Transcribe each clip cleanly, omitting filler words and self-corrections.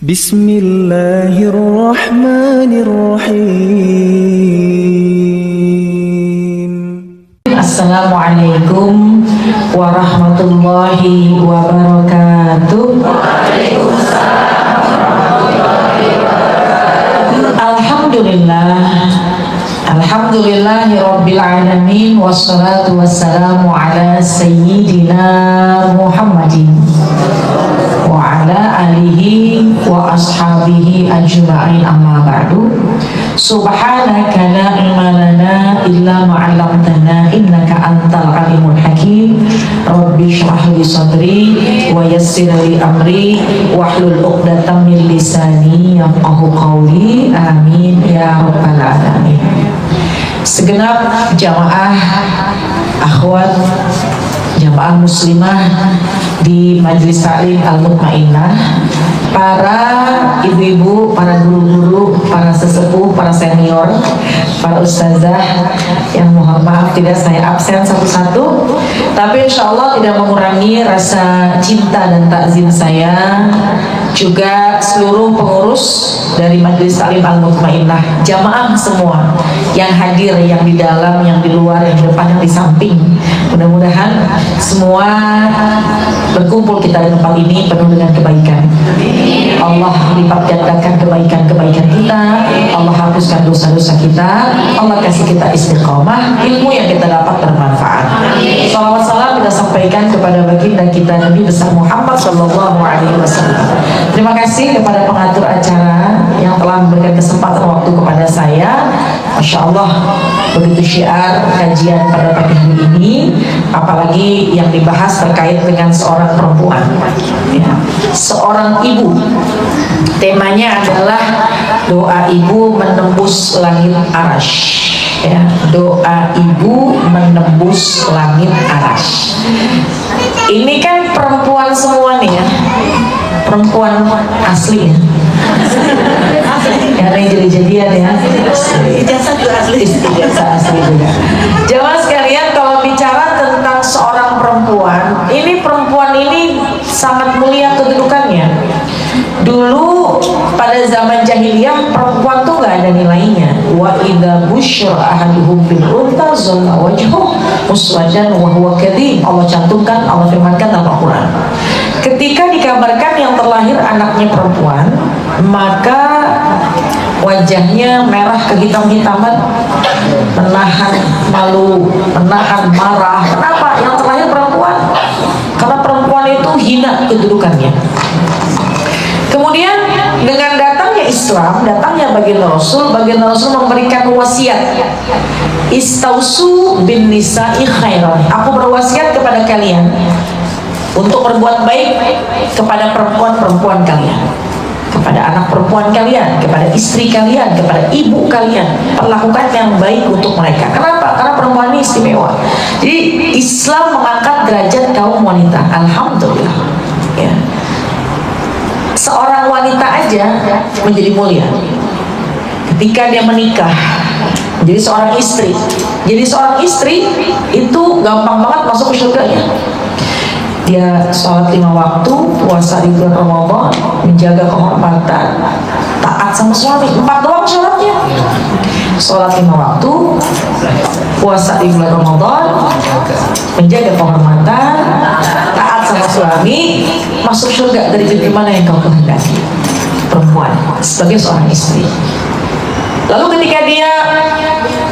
Bismillahirrahmanirrahim. Assalamualaikum warahmatullahi wabarakatuh. Alhamdulillahi rabbil alamin, wassalatu wassalamu ala sayyidina Muhammadin wa ala alihi wa ashabihi ajma'in, amma ba'du. Subhanaka la ilma lana illa ma 'allamtana innaka antal alimul hakim. Rabbi shrah li sadri wa yassir li amri wahlul 'uqdatam min lisani yafqahu qawli. Amin ya rabbal alamin. Segenap jamaah akhwat, jamaah muslimah di Majelis Taklim Al-Mutmainnah, para ibu-ibu, para guru-guru, para sesepuh, para senior, para ustazah yang mohon maaf tidak saya absen satu-satu, tapi insya Allah tidak mengurangi rasa cinta dan takzim saya, juga seluruh pengurus dari Majelis Taklim Al-Mutmainnah, jamaah semua yang hadir, yang di dalam, yang di luar, yang di depan, yang di samping. Mudah-mudahan semua berkumpul kita di tempat ini penuh dengan kebaikan. Allah lipat gandakan kebaikan-kebaikan kita, Allah hapuskan dosa-dosa kita, Allah kasih kita istiqomah, ilmu yang kita dapat bermanfaat. Salawat salam kita sampaikan kepada baginda kita Nabi besar Muhammad Sallallahu Alaihi Wasallam. Terima kasih kepada pengatur acara yang telah memberikan kesempatan waktu kepada saya. Masya Allah, begitu syiar kajian pada pagi hari ini, apalagi yang dibahas terkait dengan seorang perempuan, ya, seorang ibu. Temanya adalah doa ibu menembus langit arasy, ya, doa ibu menembus langit arasy. Ini kan perempuan semua nih ya, perempuan asli ya. Yang lain jadi-jadian ya. Ijazah juga asli. Ijazah asli juga. Jamaah sekalian, kalau bicara tentang seorang perempuan, ini perempuan ini sangat mulia kedudukannya. Dulu pada zaman jahiliyah perempuan tuh nggak ada nilainya. Wa idza busyira ahaduhum bil untha zalla wajhuhu muswaddan wa huwa kadhib. Allah cantumkan, Allah firmankan dalam Al-Qur'an. Ketika dikabarkan yang terlahir anaknya perempuan, maka wajahnya merah kehitam-hitaman, menahan malu, menahan marah. Kenapa? Yang terlahir perempuan. Karena perempuan itu hina kedudukannya. Kemudian dengan datangnya Islam, datangnya baginda Rasul memberikan wasiat. Istausu bin nisa'i khairan. Aku berwasiat kepada kalian untuk berbuat baik kepada perempuan-perempuan kalian, kepada anak perempuan kalian, kepada istri kalian, kepada ibu kalian. Perlakukan yang baik untuk mereka. Kenapa? Karena perempuan ini istimewa. Jadi Islam mengangkat derajat kaum wanita. Alhamdulillah, ya. Seorang wanita aja menjadi mulia ketika dia menikah, menjadi seorang istri. Jadi seorang istri itu gampang banget masuk ke surganya. Dia sholat 5 waktu, puasa di bulan Ramadan, menjaga kehormatan, taat sama suami. 4 doang sholatnya. Sholat 5 waktu, puasa di bulan Ramadan, menjaga kehormatan, taat sama suami, masuk surga dari pintu mana yang kau kehendaki. Perempuan sebagai seorang istri. Lalu ketika dia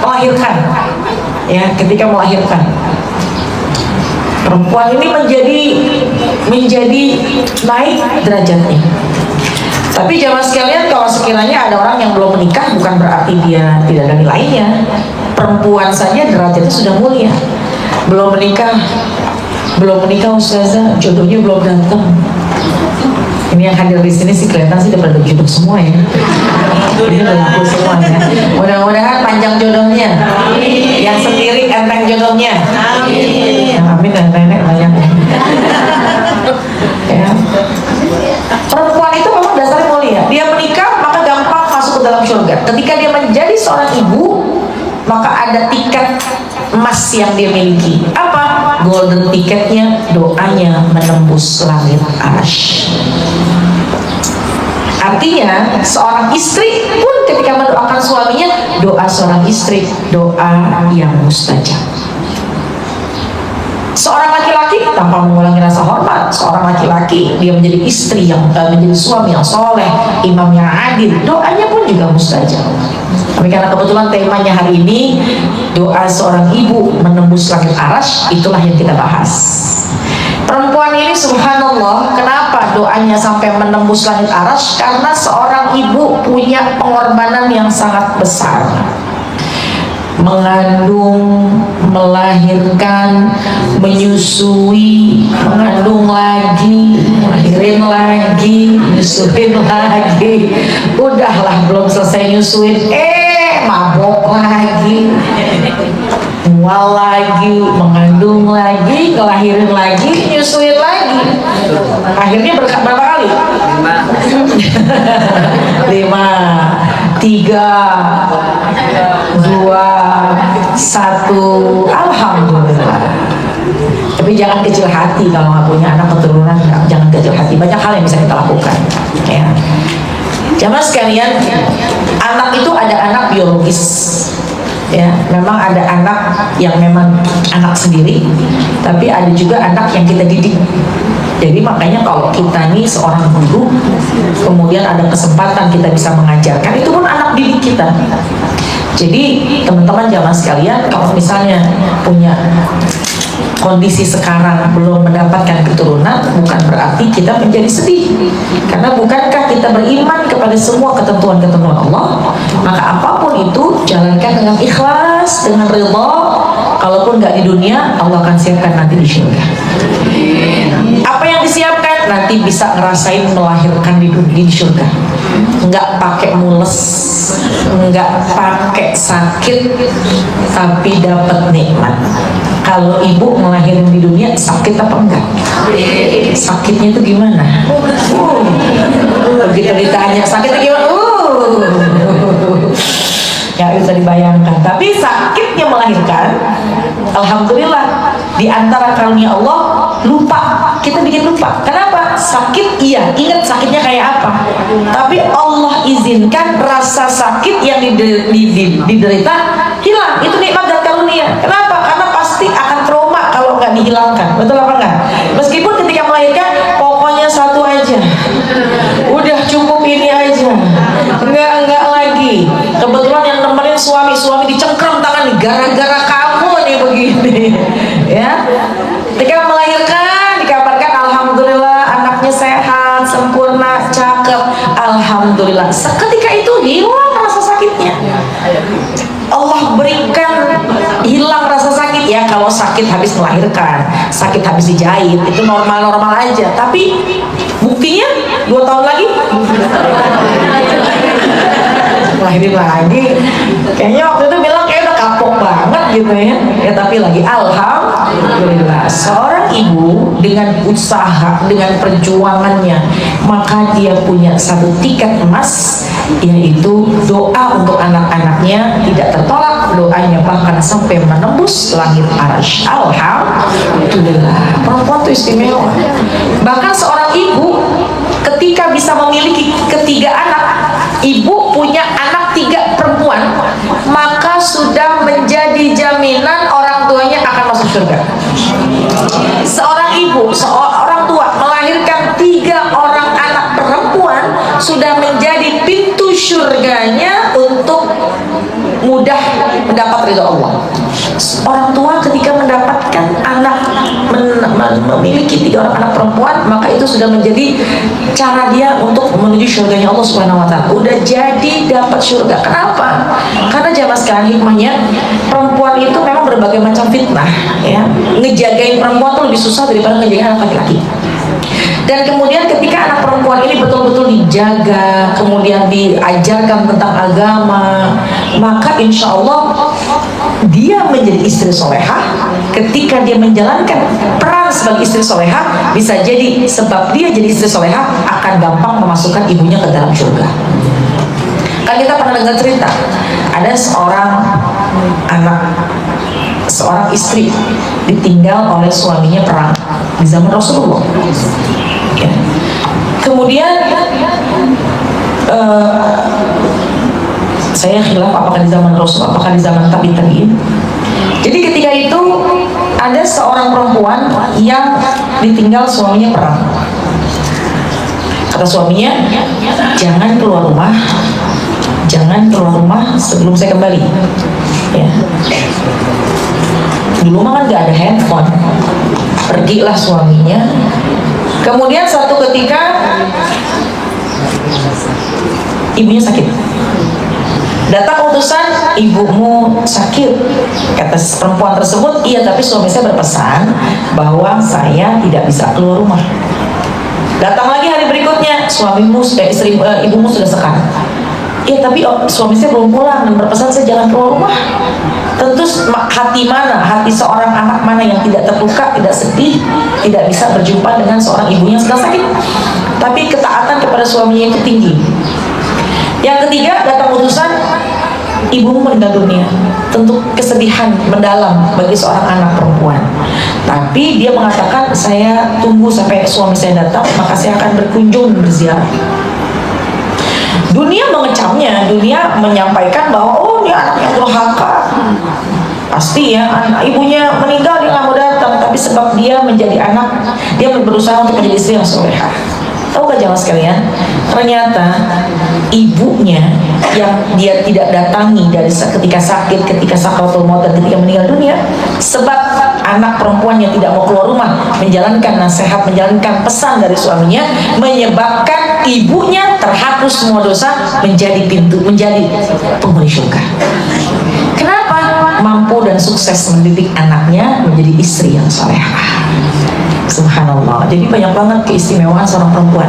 melahirkan, ya, ketika melahirkan, perempuan ini menjadi naik derajatnya. Tapi jamaah sekalian, kalau sekiranya ada orang yang belum menikah, bukan berarti dia tidak ada nilainya. Perempuan saja derajatnya sudah mulia. Belum menikah ustazah, jodohnya belum datang. Ini yang hadir di sini sih kelihatan sih udah pada jodoh semua ya. Ini udah laku semua ya. Mudah-mudahan panjang jodohnya. Yang sendiri enteng jodohnya. Amin dan nenek banyak. Ya. Perempuan itu memang dasarnya mulia. Dia menikah maka gampang masuk ke dalam surga. Ketika dia menjadi seorang ibu, maka ada tiket emas yang dia miliki. Apa? Golden tiketnya, doanya menembus langit arasy. Artinya seorang istri pun ketika mendoakan suaminya, doa seorang istri doa yang mustajab. Seorang laki-laki tanpa mengurangi rasa hormat, seorang laki-laki dia menjadi istri yang menjadi suami yang soleh, imam yang adil, doanya pun juga mustajab. Tapi karena kebetulan temanya hari ini doa seorang ibu menembus langit arsy, itulah yang kita bahas. Perempuan ini subhanallah, kenapa doanya sampai menembus langit arsy? Karena seorang ibu punya pengorbanan yang sangat besar. Mengandung, melahirkan, menyusui, mengandung lagi, melahirin lagi, nyusuin lagi. Udahlah belum selesai nyusuin, mabok lagi, mual lagi, mengandung lagi, ngelahirin lagi, nyusuin lagi. Akhirnya berapa kali? 5, 3, 2, 1, alhamdulillah. Tapi jangan kecil hati kalau nggak punya anak keturunan, jangan kecil hati. Banyak hal yang bisa kita lakukan. Ya. Jamaah sekalian, anak itu ada anak biologis. Ya, memang ada anak yang memang anak sendiri, tapi ada juga anak yang kita didik. Jadi makanya kalau kita nih seorang guru, kemudian ada kesempatan kita bisa mengajarkan, itu pun anak didik kita. Jadi teman-teman jamaah sekalian, kalau misalnya punya kondisi sekarang belum mendapatkan keturunan, bukan berarti kita menjadi sedih. Karena bukankah kita beriman kepada semua ketentuan-ketentuan Allah? Maka apapun itu jalankan dengan ikhlas, dengan ridha. Kalaupun nggak di dunia, Allah akan siapkan nanti di surga. Apa yang disiapkan nanti bisa ngerasain melahirkan di surga. Nggak pakai mules, nggak pakai sakit, tapi dapat nikmat. Kalau ibu ngelahirin di dunia sakit apa enggak? Sakitnya itu gimana? Begitu ditanya sakitnya gimana? Ya bisa dibayangkan. Tapi sakitnya melahirkan, alhamdulillah, di antara karunia Allah lupa, kita bikin lupa. Kenapa? Sakit iya, ingat sakitnya kayak apa. Tapi Allah izinkan rasa sakit yang diderita hilang. Itu nikmat dan karunia. Kenapa? Karena pasti akan trauma kalau nggak dihilangkan. Betul apa enggak? Meskipun ketika melahirkan pokoknya satu aja, udah cukup ini aja, enggak lagi. Kebetulan yang nemenin suami dicengkram tangan gara-gara kamu nih begini, ya. Ketika melahirkan dikabarkan alhamdulillah anaknya sehat, sempurna, cakep, alhamdulillah. Seketika itu hilang rasa sakitnya. Allah berikan hilang rasa sakit ya. Kalau sakit habis melahirkan, sakit habis dijahit, itu normal-normal aja. Tapi buktinya 2 tahun lagi lahirin lagi. Kayaknya waktu itu bilang kayak udah kapok banget gitu ya. Ya tapi lagi alhamdulillah. Seorang ibu dengan usaha, dengan perjuangannya, maka dia punya satu tiket emas, yaitu doa untuk anak-anaknya tidak tertolak, doanya bahkan sampai menembus langit arsy. Alhamdulillah. Perempuan itu istimewa. Bahkan seorang ibu ketika bisa memiliki 3 anak, ibu punya anak 3 perempuan, maka sudah menjadi jaminan orang tuanya akan masuk surga. Seorang ibu, seorang tua melahirkan 3 orang anak perempuan, sudah menjadi pintu surganya untuk mudah mendapat ridha Allah. Orang tua ketika mendapatkan anak, memiliki 3 orang anak perempuan, maka itu sudah menjadi cara dia untuk menuju surganya Allah Subhanahu wa taala. Udah jadi dapat surga. Kenapa? Karena jamaah sekalian hikmahnya, perempuan itu memang berbagai macam fitnah ya. Ngejagain perempuan itu lebih susah daripada ngejagain anak laki-laki. Dan kemudian ketika anak perempuan ini betul-betul dijaga, kemudian diajarkan tentang agama, maka insya Allah dia menjadi istri solehah. Ketika dia menjalankan peran sebagai istri solehah, bisa jadi sebab dia jadi istri solehah akan gampang memasukkan ibunya ke dalam surga. Kan kita pernah dengar cerita, ada seorang anak, seorang istri ditinggal oleh suaminya perang di zaman Rasulullah ya. Kemudian saya khilaf apakah di zaman Rasul, apakah di zaman tabi'in. Jadi ketika itu ada seorang perempuan yang ditinggal suaminya perang. Kata suaminya, jangan keluar rumah sebelum saya kembali. Ya. Dulu mah kan gak ada handphone. Pergilah suaminya. Kemudian suatu ketika ibunya sakit. Datang utusan, ibumu sakit. Kata perempuan tersebut, iya tapi suami saya berpesan bahwa saya tidak bisa keluar rumah. Datang lagi hari berikutnya, ibumu sudah sekar. Iya tapi suami saya belum pulang dan berpesan saya jangan keluar rumah. Tentu hati seorang anak mana yang tidak terluka, tidak sedih, tidak bisa berjumpa dengan seorang ibu yang sedang sakit. Tapi ketaatan kepada suaminya itu tinggi. Yang ketiga, datang utusan, ibumu meninggal dunia. Tentu kesedihan mendalam bagi seorang anak perempuan. Tapi dia mengatakan, saya tunggu sampai suami saya datang, maka saya akan berkunjung berziarah. Dunia mengecamnya, dunia menyampaikan bahwa oh ini anak yang durhaka. Pasti ya, ibunya meninggal dia nggak mau datang, tapi sebab dia menjadi anak, dia berusaha untuk menjadi istri yang solehah. Tahu gak jamaah sekalian? Ternyata ibunya yang dia tidak datangi dari ketika sakit, ketika sakaratul maut dan ketika meninggal dunia, sebab anak perempuan yang tidak mau keluar rumah menjalankan nasihat, menjalankan pesan dari suaminya, menyebabkan ibunya terhapus semua dosa, menjadi penghuni surga. Kenapa? Mampu dan sukses mendidik anaknya menjadi istri yang salehah. Subhanallah. Jadi banyak banget keistimewaan seorang perempuan,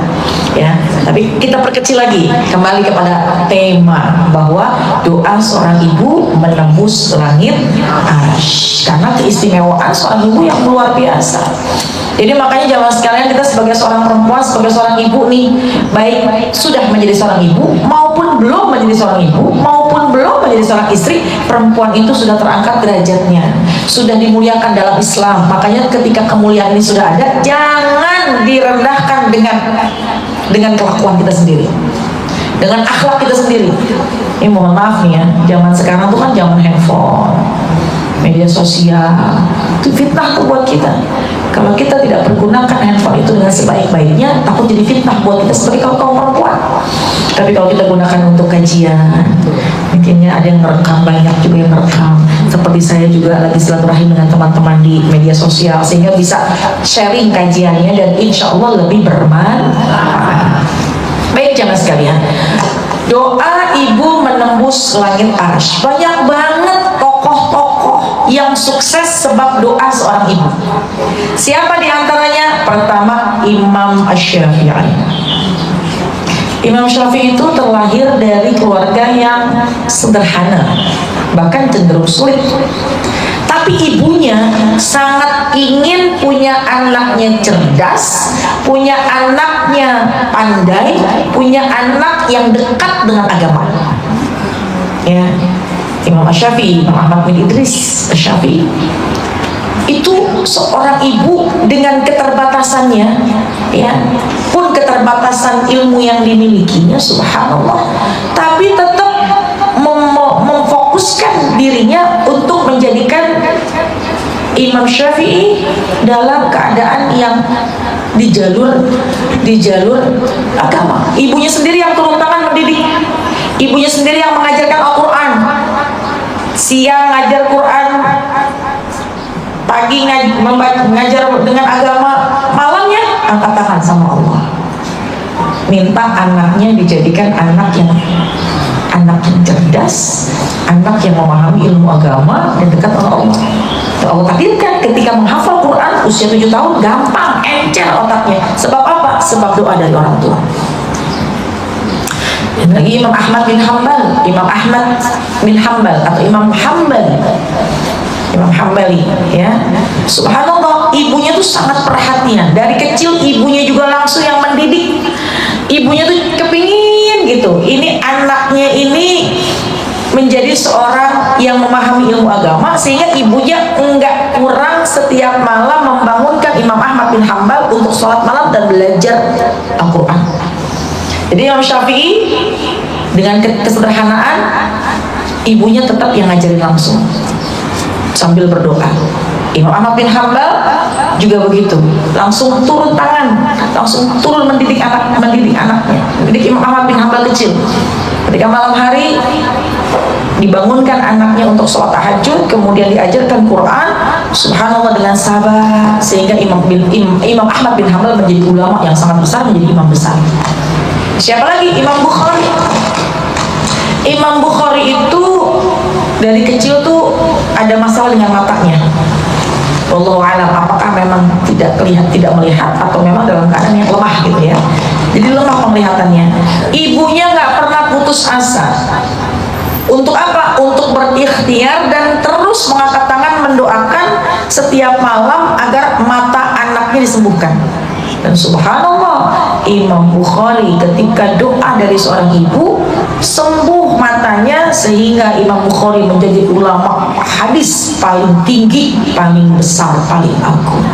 ya. Tapi kita perkecil lagi, kembali kepada tema bahwa doa seorang ibu menembus langit arsy. Karena keistimewaan seorang ibu yang luar biasa. Jadi makanya jamaah sekalian, kita sebagai seorang perempuan, sebagai seorang ibu nih, baik sudah menjadi seorang ibu maupun belum menjadi seorang ibu maupun belum menjadi seorang istri, perempuan itu sudah terangkat derajatnya, sudah dimuliakan dalam Islam. Makanya ketika kemuliaan ini sudah ada, jangan direndahkan dengan kelakuan kita sendiri, dengan akhlak kita sendiri. Ini mohon maaf nih ya, zaman sekarang tuh kan zaman handphone, media sosial, itu fitnah tuh buat kita. Kalau kita tidak pergunakan handphone itu dengan sebaik-baiknya, takut jadi fitnah buat kita sebagai kaum perempuan. Tapi kalau kita gunakan untuk kajian, mungkinnya ada yang merekam, banyak juga yang merekam. Seperti saya juga lagi silaturahim dengan teman-teman di media sosial, sehingga bisa sharing kajiannya dan insya Allah lebih bermanfaat. Baik jamaah sekalian, doa ibu menembus langit arsy. Banyak banget tokoh-tokoh yang sukses sebab doa seorang ibu. Siapa diantaranya? Pertama, Imam Asy-Syafi'i. Imam Syafi'i itu terlahir dari keluarga yang sederhana, bahkan cenderung sulit. Tapi ibunya sangat ingin punya anaknya cerdas, punya anaknya pandai, punya anak yang dekat dengan agama. Ya, Imam Asy-Syafi'i, Imam Ahmad bin Idris Asy-Syafi'i itu seorang ibu dengan keterbatasannya, ya, pun keterbatasan ilmu yang dimilikinya, subhanallah, tapi tetap memfokuskan dirinya untuk menjadikan Imam Syafi'i dalam keadaan yang di jalur agama. Ibunya sendiri yang turun tangan mendidik, ibunya sendiri yang mengajarkan Al-Quran, siang ngajar Quran, pagi ngajar dengan agama, malamnya angkat tangan sama Allah, minta anaknya dijadikan anak yang cerdas, anak yang memahami ilmu agama dan dekat dengan Allah. Allah takdirkan ketika menghafal Quran usia 7 tahun gampang, encer otaknya. Sebab apa? Sebab doa dari orang tua. Dan lagi Imam Ahmad bin Hanbal, atau Imam Hambali, ya. Subhanallah, ibunya tuh sangat perhatian. Dari kecil ibunya juga langsung yang mendidik. Ibunya tuh kepingin gitu, ini anaknya ini menjadi seorang yang memahami ilmu agama, sehingga ibunya enggak kurang setiap malam membangunkan Imam Ahmad bin Hanbal untuk sholat malam dan belajar Al-Quran. Jadi Imam Syafi'i Dengan kesederhanaan, ibunya tetap yang ngajarin langsung sambil berdoa. Imam Ahmad bin Hanbal juga begitu, langsung turun tangan, langsung turun mendidik anaknya. Mendidik Imam Ahmad bin Hanbal kecil. Ketika malam hari dibangunkan anaknya untuk sholat tahajud, kemudian diajarkan Quran, subhanallah dengan sabar, sehingga Imam Ahmad bin Hanbal menjadi ulama yang sangat besar, menjadi imam besar. Siapa lagi? Imam Bukhari. Imam Bukhari itu dari kecil tuh ada masalah dengan matanya. Wallahu a'lam, apakah memang tidak melihat atau memang dalam keadaan yang lemah gitu ya. Jadi lemah penglihatannya. Ibunya nggak pernah putus asa. Untuk apa? Untuk berikhtiar dan terus mengangkat tangan mendoakan setiap malam agar mata anaknya disembuhkan. Dan subhanallah, Imam Bukhari ketika doa dari seorang ibu sembuh matanya, sehingga Imam Bukhari menjadi ulama hadis paling tinggi, paling besar, paling agung.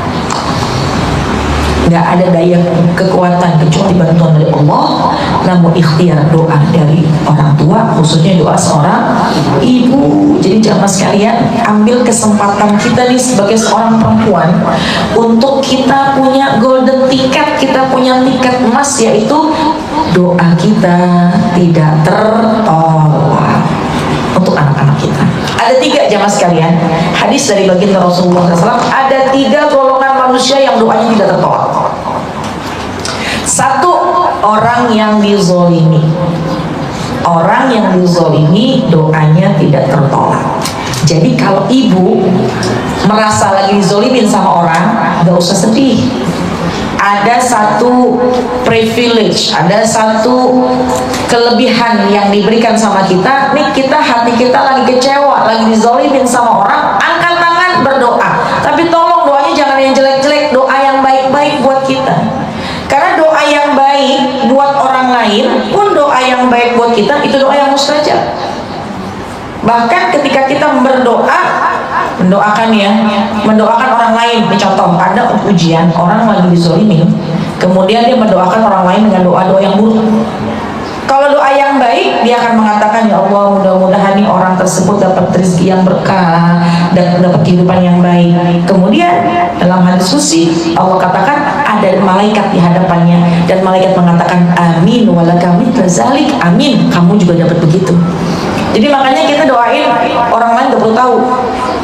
Nggak ada daya kekuatan kecuali bantuan dari Allah, namun ikhtiar doa dari orang tua, khususnya doa seorang ibu. Jadi jamaah sekalian, ambil kesempatan kita nih sebagai seorang perempuan untuk kita punya golden ticket, kita punya tiket emas, yaitu doa kita tidak tertolak untuk anak-anak kita. Ada 3 jamaah sekalian, hadis dari baginda Rasulullah SAW, ada 3 golongan manusia yang doanya tidak tertolak. 1, orang yang dizolimi. Orang yang dizolimi doanya tidak tertolak. Jadi kalau ibu merasa lagi dizolimin sama orang, gak usah sedih. Ada satu privilege, ada satu kelebihan yang diberikan sama kita. Nih hati kita lagi kecewa, lagi dizolimin sama orang, angkat tangan berdoa. Tapi tolong doanya jangan yang jelek-jelek, doa yang baik-baik buat kita. Karena doa yang baik buat orang lain pun doa yang baik buat kita, itu doa yang mustajab. Bahkan ketika kita mendoakan orang lain. Contoh, ada ujian, orang lagi dizolimin, kemudian dia mendoakan orang lain dengan doa-doa yang buruk. Kalau doa yang baik, dia akan mengatakan, ya Allah, mudah-mudahan nih orang tersebut dapat rezeki yang berkah dan dapat kehidupan yang baik. Kemudian dalam hadis qudsi Allah katakan ada malaikat di hadapannya, dan malaikat mengatakan amin walaka mithla zalik, amin, kamu juga dapat begitu. Jadi makanya kita doain orang lain gak perlu tahu.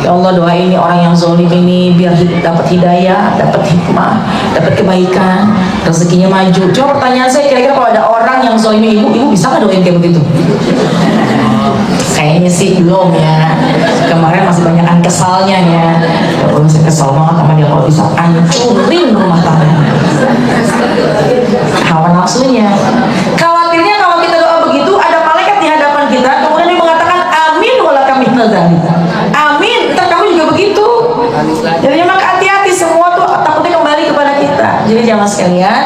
Ya Allah, doain ini orang yang zolim ini biar dapat hidayah, dapat hikmah, dapat kebaikan, rezekinya maju. Coba pertanyaan saya, kira-kira kalau ada orang yang zolimin ibu bisa nggak doain kayak begitu? Kayaknya sih belum ya. Kemarin masih banyakan kesalnya ya. Saya kesal banget sama dia kalau bisa hancurin rumah tangga. Hawa nafsunya. Khawatirnya kalau kita doa begitu, ada malaikat di hadapan kita, kemudian dia mengatakan amin walaka mithla dzalik. Amin, ntar kamu juga begitu. Jadi maka hati-hati, semua tuh takutnya kembali kepada kita. Jadi jangan sekalian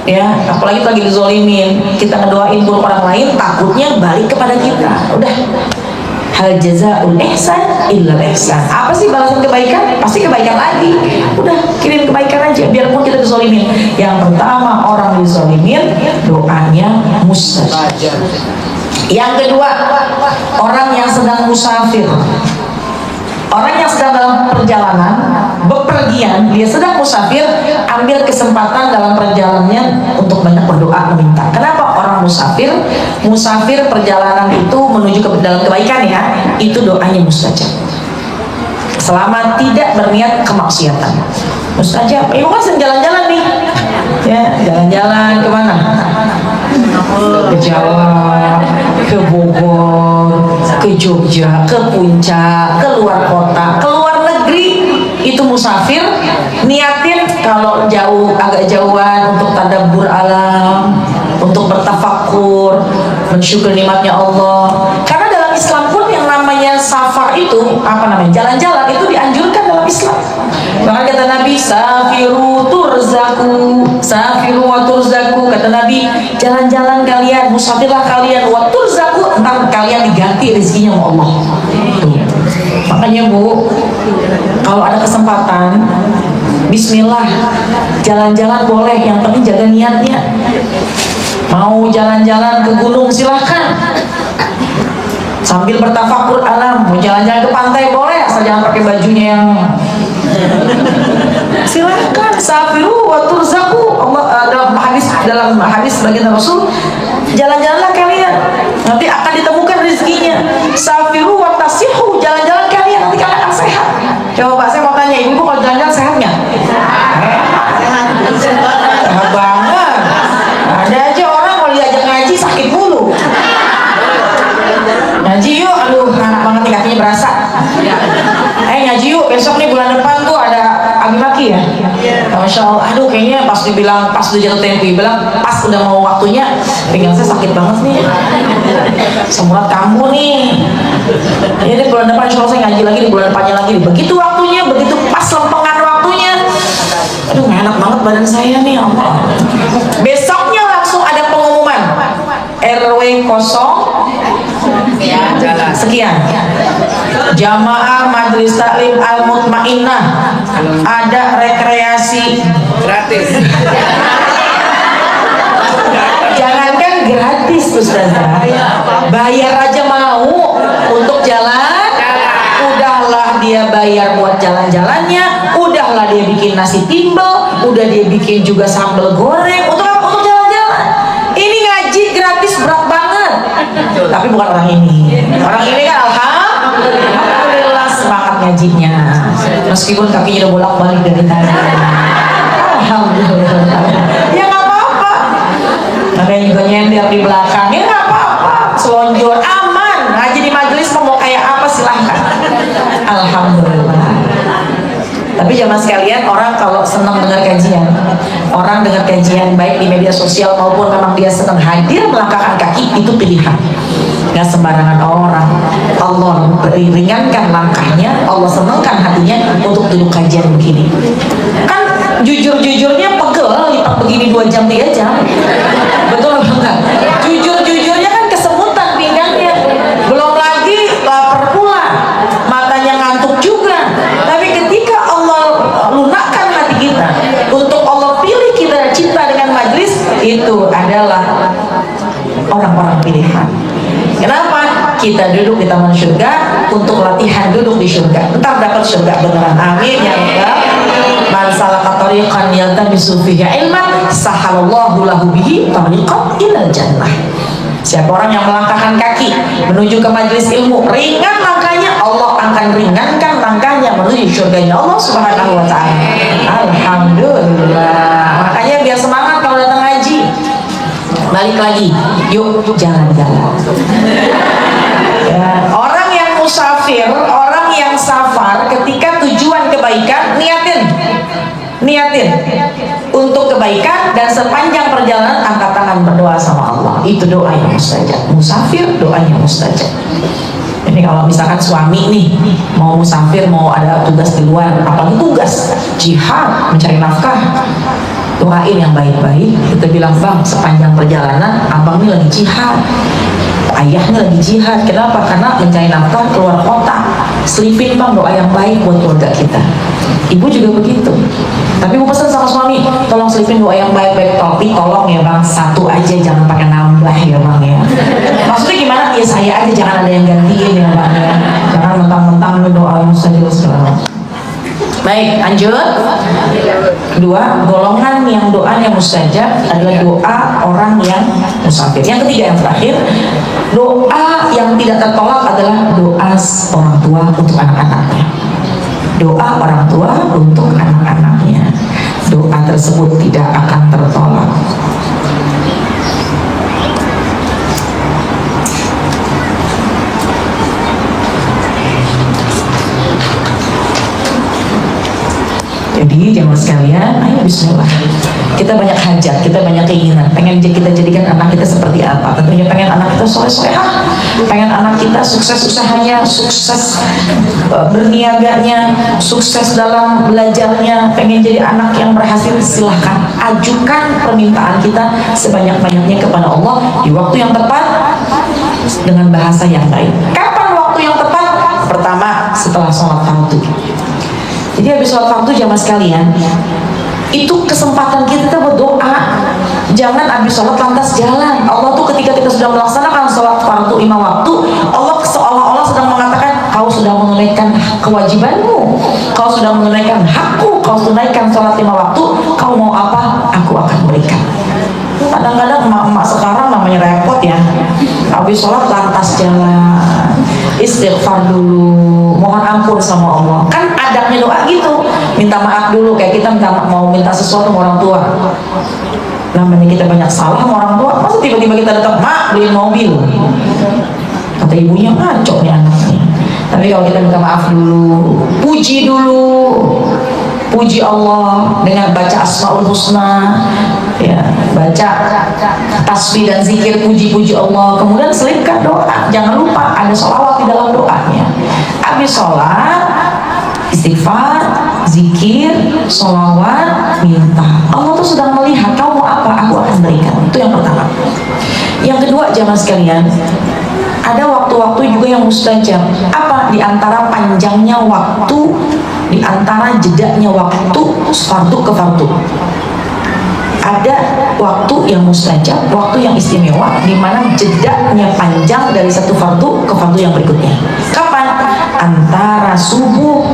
ya, apalagi lagi dizolimin, kita ngedoain buruk orang lain, takutnya balik kepada kita. Udah, hal jazaul ihsan illa ihsan. Apa sih balasan kebaikan? Pasti kebaikan lagi. Udah, kirim kebaikan aja biarpun kita dizolimin. Yang pertama, orang dizolimin doanya mustajab. Yang kedua, orang yang sedang musafir. Orang yang sedang dalam perjalanan, bepergian, dia sedang musafir, ambil kesempatan dalam perjalanannya untuk banyak berdoa, meminta. Kenapa? Orang musafir perjalanan itu menuju ke dalam kebaikan ya, itu doanya mustajab. Selama tidak berniat kemaksiatan, mustajab. Ibu kan sedang jalan-jalan nih, ya, jalan-jalan kemana? Ke Jawa, ke Bogor, ke Jogja, ke Puncak, ke luar kota, ke luar negeri. Itu musafir, niatin kalau jauh, agak jauhan, untuk tadabbur alam, untuk bertafakur, mensyukuri nikmatnya Allah. Karena dalam Islam pun yang namanya safar itu, jalan-jalan itu dianjurkan dalam Islam. Bahkan kata Nabi, safiru turzaku, safiru wa turzaku. Kata Nabi, jalan-jalan kalian, musafirlah kalian, wa turzaku, entar kalian diganti rezekinya sama Allah. Tuh. Makanya Bu, kalau ada kesempatan, bismillah, jalan-jalan boleh, yang penting jaga niatnya. Mau jalan-jalan ke gunung silahkan, sambil bertafakur alam. Mau jalan-jalan ke pantai boleh, asal jangan pakai bajunya yang silahkan. Safiru wa turzaku. Allah dalam hadis baginda Rasul, jalan-jalanlah kalian, nanti akan ditemukan rezekinya. Safiru wa tasihu, jalan-jalan kalian, nanti kalian akan sehat. Coba saya mau tanya ibu, kalau jalan-jalan sehat nggak? Sehat banget. Ada aja orang kalau diajak ngaji sakit mulu. Ngaji yuk, aduh enak banget nih, kakinya berasa. Ngaji yuk, besok nih bulan depan tuh ada Abi-Maki ya. Masya Allah, aduh kayaknya pas dibilang, pas udah jatuh tempo, bilang pas udah mau waktunya, pinggang saya sakit banget nih. Semurat kamu nih. Ini bulan depan insya Allah saya ngaji lagi, di bulan depannya lagi. Begitu waktunya, begitu pas lempengan waktunya, aduh gak enak banget badan saya nih, Allah. Besoknya langsung ada pengumuman RW 0 sekian, jamaah Majelis Taklim Al-Mutmainnah, ada rekreasi gratis. Jangankan gratis Ustazah, bayar aja mau untuk jalan. Udahlah dia bayar buat jalan-jalannya, udahlah dia bikin nasi timbel, udah dia bikin juga sambal goreng. Untuk apa? Untuk jalan-jalan. Ini ngaji gratis, berat banget. Tapi bukan orang ini. Orang ini kan alhamdulillah semangat ngajinya, meskipun kakinya udah bolak-balik dari tadi. Alhamdulillah. Ya nggak apa-apa. Ada yang juga nyender di belakang. Ya nggak apa-apa. Selonjor aman. Ngaji di majelis mau kayak apa silahkan. Alhamdulillah. Tapi jamaah sekalian, orang kalau senang dengar kajian, orang dengar kajian baik di media sosial maupun memang dia senang hadir melangkahkan kaki, itu pilihan. Gak sembarangan orang. Allah ringankan langkahnya, Allah senangkan hatinya untuk duduk kajian begini. Kan jujur-jujurnya pegel lipat begini 2 jam 3 jam. Betul apa enggak? Jujur-jujurnya kan kesemutan pinggangnya. Belum lagi lapar pula, matanya ngantuk juga. Tapi ketika Allah lunakkan hati kita untuk Allah pilih kita cinta dengan majlis, itu adalah orang-orang pilihan. Kenapa? Kita duduk di taman surga untuk latihan duduk di surga. Entar dapat surga beneran. Amin ya Allah. Man salaka tariqan yaltamisu fihi ilman sahalallahu lahu bihi tariqan ilal jannah. Siapa orang yang melangkahkan kaki menuju ke majelis ilmu, ringan langkahnya, Allah akan ringankan langkahnya menuju surganya Allah Subhanahu wa taala. Alhamdulillah. Makanya biar semangat kalau datang ngaji. Balik lagi, yuk jalan-jalan. Ya, orang yang musafir, orang yang safar, ketika tujuan kebaikan, niatin untuk kebaikan, dan sepanjang perjalanan angkat tangan berdoa sama Allah. Itu doa yang mustajab. Musafir doanya mustajab. Ini kalau misalkan suami nih mau musafir, mau ada tugas di luar, apalagi tugas jihad mencari nafkah, doain yang baik-baik. Kita bilang, bang, sepanjang perjalanan abang ini lagi jihad, ayahnya lagi jihad. Kenapa? Karena mencari nafkah keluar kota. Selipin bang doa yang baik buat keluarga kita. Ibu juga begitu. Tapi ibu pesan sama suami, tolong selipin doa yang baik-baik. Tapi tolong ya bang, 1 aja, jangan pakai nambah ya bang ya. Maksudnya gimana? Ya saya aja, jangan ada yang gantiin ya bang ya. Jangan mentang-mentang doa yang mustajab segala. Baik, lanjut. Kedua, golongan yang doanya mustajab adalah doa orang yang musafir. Yang ketiga, yang terakhir, doa yang tidak tertolak adalah doa orang tua untuk anak-anaknya. Doa orang tua untuk anak-anaknya, doa tersebut tidak akan tertolak. Jadi jemaah sekalian, ayo bismillah. Kita banyak hajat, kita banyak keinginan. Pengen kita jadikan anak kita seperti apa? Tentunya pengen anak kita soleh-solehah, pengen anak kita sukses usahanya, sukses berniaganya, sukses dalam belajarnya. Pengen jadi anak yang berhasil, silahkan ajukan permintaan kita sebanyak-banyaknya kepada Allah di waktu yang tepat dengan bahasa yang baik. Kapan waktu yang tepat? Pertama, setelah sholat fardu. Jadi habis sholat fardu jamaah sekalian, itu kesempatan kita berdoa. Jangan habis sholat lantas jalan. Allah tuh ketika kita sudah melaksanakan sholat fardu 5 waktu, Allah seolah-olah sedang mengatakan, kau sudah menunaikan kewajibanmu, kau sudah menunaikan hakku, kau tunaikan sholat 5 waktu, kau mau apa? Aku akan berikan. Kadang-kadang emak-emak sekarang namanya repot ya, habis sholat lantas jalan, istighfar dulu, mohon ampun sama Allah. Kan adabnya doa gitu, minta maaf dulu, kayak kita mau minta sesuatu sama orang tua. Namanya kita banyak salah sama orang tua, masa tiba-tiba kita datang, mak beliin mobil, kata ibunya ngaco nih anaknya. Tapi kalau kita minta maaf dulu, puji dulu, puji Allah dengan baca Asmaul Husna, ya, baca tasbih dan zikir puji-puji Allah, kemudian selipkan doa. Jangan lupa ada sholawat di dalam doanya. Habis sholat, istighfar, zikir, sholawat, minta. Allah tuh sedang melihat kau mau apa, aku akan berikan. Itu yang pertama. Yang kedua, jamaah sekalian, ada waktu-waktu juga yang mustajab. Apa? Di antara panjangnya waktu, di antara jedanya waktu fardu ke fardu, ada waktu yang mustajab, waktu yang istimewa, di mana jedanya panjang dari satu fardu ke fardu yang berikutnya. Kapan? Antara subuh,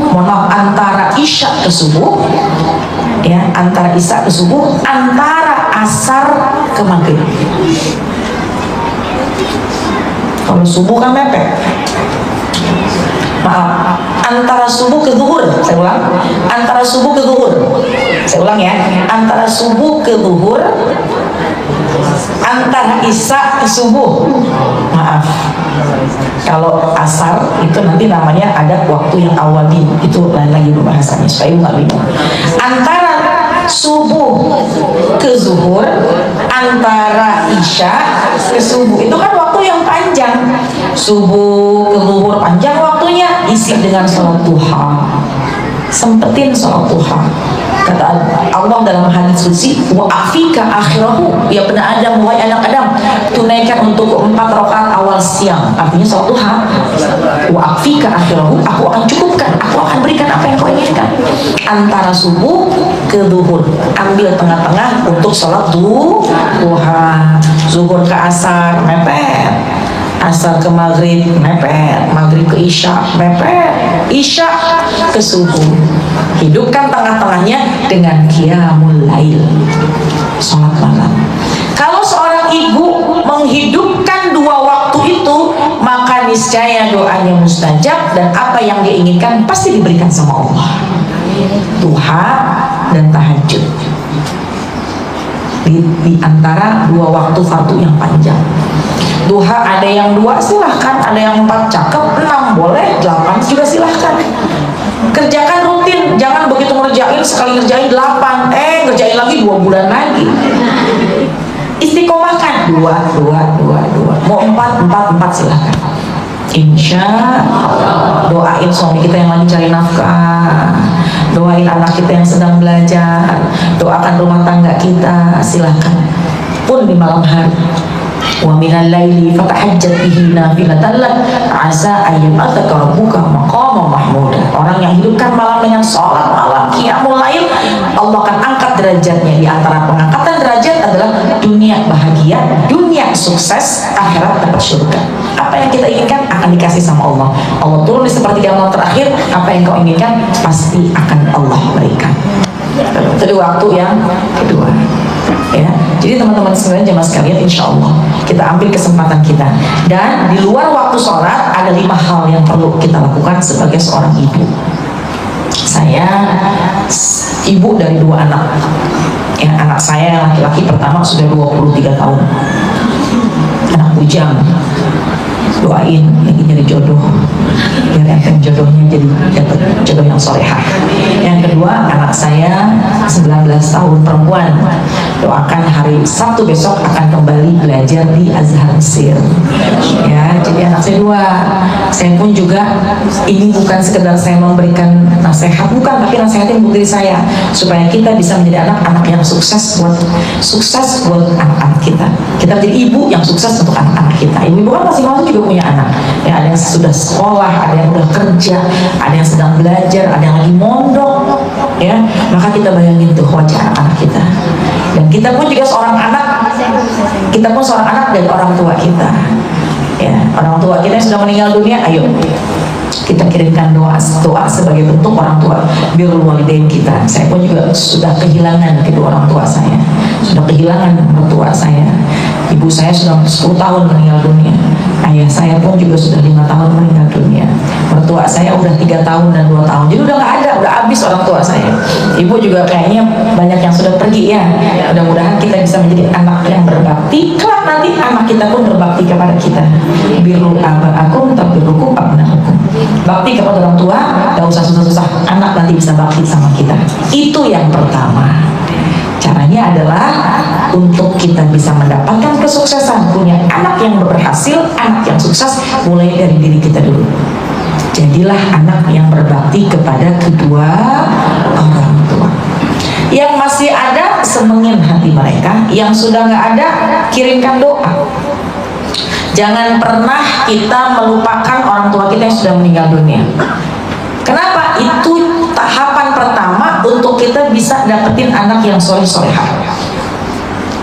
antara isya ke subuh, ya, antara isya ke subuh, antara asar ke maghrib. Kalau subuh kan mepet. Maaf, antara subuh ke zuhur, saya ulang, antara subuh ke zuhur, saya ulang ya, antara subuh ke zuhur, antara isya ke subuh. Maaf, kalau asar itu nanti namanya ada waktu yang awalin, itu lain lagi pembahasannya supaya nggak bingung. Antara subuh ke zuhur, antara isya ke subuh, itu kan waktu yang panjang. Subuh ke zuhur panjang waktunya, isi dengan sholat duha, sempetin sholat duha. Kata Allah dalam hadis qudsi, wa afika akhirahu, ya benar Adam, wahai anak Adam, tunaikan untuk 4 rakaat awal siang, artinya sholat duha. Wa afika akhirahu, aku akan cukupkan, aku akan berikan apa yang kau inginkan. Antara subuh ke zuhur, ambil tengah-tengah untuk sholat duha. Zuhur ke asar mepet, asar ke maghrib mepet, maghrib ke isya mepet, isya ke subuh. Hidupkan tengah-tengahnya dengan qiyamul lail, sholat malam. Kalau seorang ibu menghidupkan 2 waktu itu, maka niscaya doanya mustajab dan apa yang dia inginkan pasti diberikan sama Allah. Duha dan tahajud di antara 2 waktu fardu yang panjang. Duha ada yang 2 silahkan, ada yang 4 cakep, 6 boleh, 8 juga silahkan. Kerjakan rutin, jangan begitu ngerjain sekali ngerjain 8, ngerjain lagi 2 bulan lagi. Istiqomahkan 2, mau 4 silahkan. Insya Allah, doain suami kita yang lagi cari nafkah, doain anak kita yang sedang belajar, doakan rumah tangga kita, silahkan. Pun di malam hari, wa minal laili fatahajjat bihi nafilatan lak asa ayyab'atsaka rabbuka maqaman mahmuda. Orang yang hidupkan malam dengan sholat malam, qiyamul lail, Allah akan angkat derajatnya. Di antara pengangkatan derajat adalah dunia bahagia, dunia sukses, akhirat dapat surga. Apa yang kita inginkan akan dikasih sama Allah. Allah turun di sepertiga malam terakhir, apa yang kau inginkan pasti akan Allah berikan. Itu waktu yang kedua. Ya, jadi teman-teman sekalian, jemaah sekalian, insya Allah kita ambil kesempatan kita. Dan di luar waktu sholat ada 5 hal yang perlu kita lakukan sebagai seorang ibu. Saya ibu dari 2 anak. Ya, anak saya yang laki-laki pertama sudah 23 tahun, anak bujang. Doain lagi nyari jodoh, biar enten jodohnya jadi dapat jodoh yang solehah. Yang kedua, anak saya 19 tahun perempuan. Doakan hari Sabtu besok akan kembali belajar di Azhar Mesir. Ya, jadi anak saya 2. Saya pun juga, ini bukan sekedar saya memberikan nasihat, bukan, tapi nasihatnya untuk diri saya supaya kita bisa menjadi anak-anak yang sukses buat anak-anak kita. Kita menjadi ibu yang sukses untuk anak-anak kita. Ibu-ibu kan masing-masing juga punya anak. Ya, ada yang sudah sekolah, ada yang udah kerja, ada yang sedang belajar, ada yang lagi mondok. Ya, maka kita bayangin tuh wajah anak-anak kita. Dan kita pun juga seorang anak, kita pun seorang anak dari orang tua kita. Ya, orang tua kita yang sudah meninggal dunia, ayo kita kirimkan doa sebagai bentuk orang tua, birrul walidain kita. Saya pun juga sudah kehilangan kedua orang tua saya, sudah kehilangan mertua saya. Ibu saya sudah 10 tahun meninggal dunia, ayah saya pun juga sudah 5 tahun meninggal dunia, mertua saya udah 3 tahun dan 2 tahun, jadi udah nggak ada, udah habis orang tua saya. Ibu juga kayaknya banyak yang sudah pergi ya. Mudah-mudahan kita bisa menjadi anak yang berbakti, kelak nanti anak kita pun berbakti kepada kita. Birrul aba'akum tabirrukum abna'akum. Bakti kepada orang tua, gak usah susah-susah, anak nanti bisa bakti sama kita. Itu yang pertama. Caranya adalah untuk kita bisa mendapatkan kesuksesan, punya anak yang berhasil, anak yang sukses, mulai dari diri kita dulu. Jadilah anak yang berbakti kepada kedua orang tua. Yang masih ada, senengin hati mereka. Yang sudah nggak ada, kirimkan doa. Jangan pernah kita melupakan orang tua kita yang sudah meninggal dunia. Kenapa? Itu tahapan pertama untuk kita bisa dapetin anak yang soleh-solehah.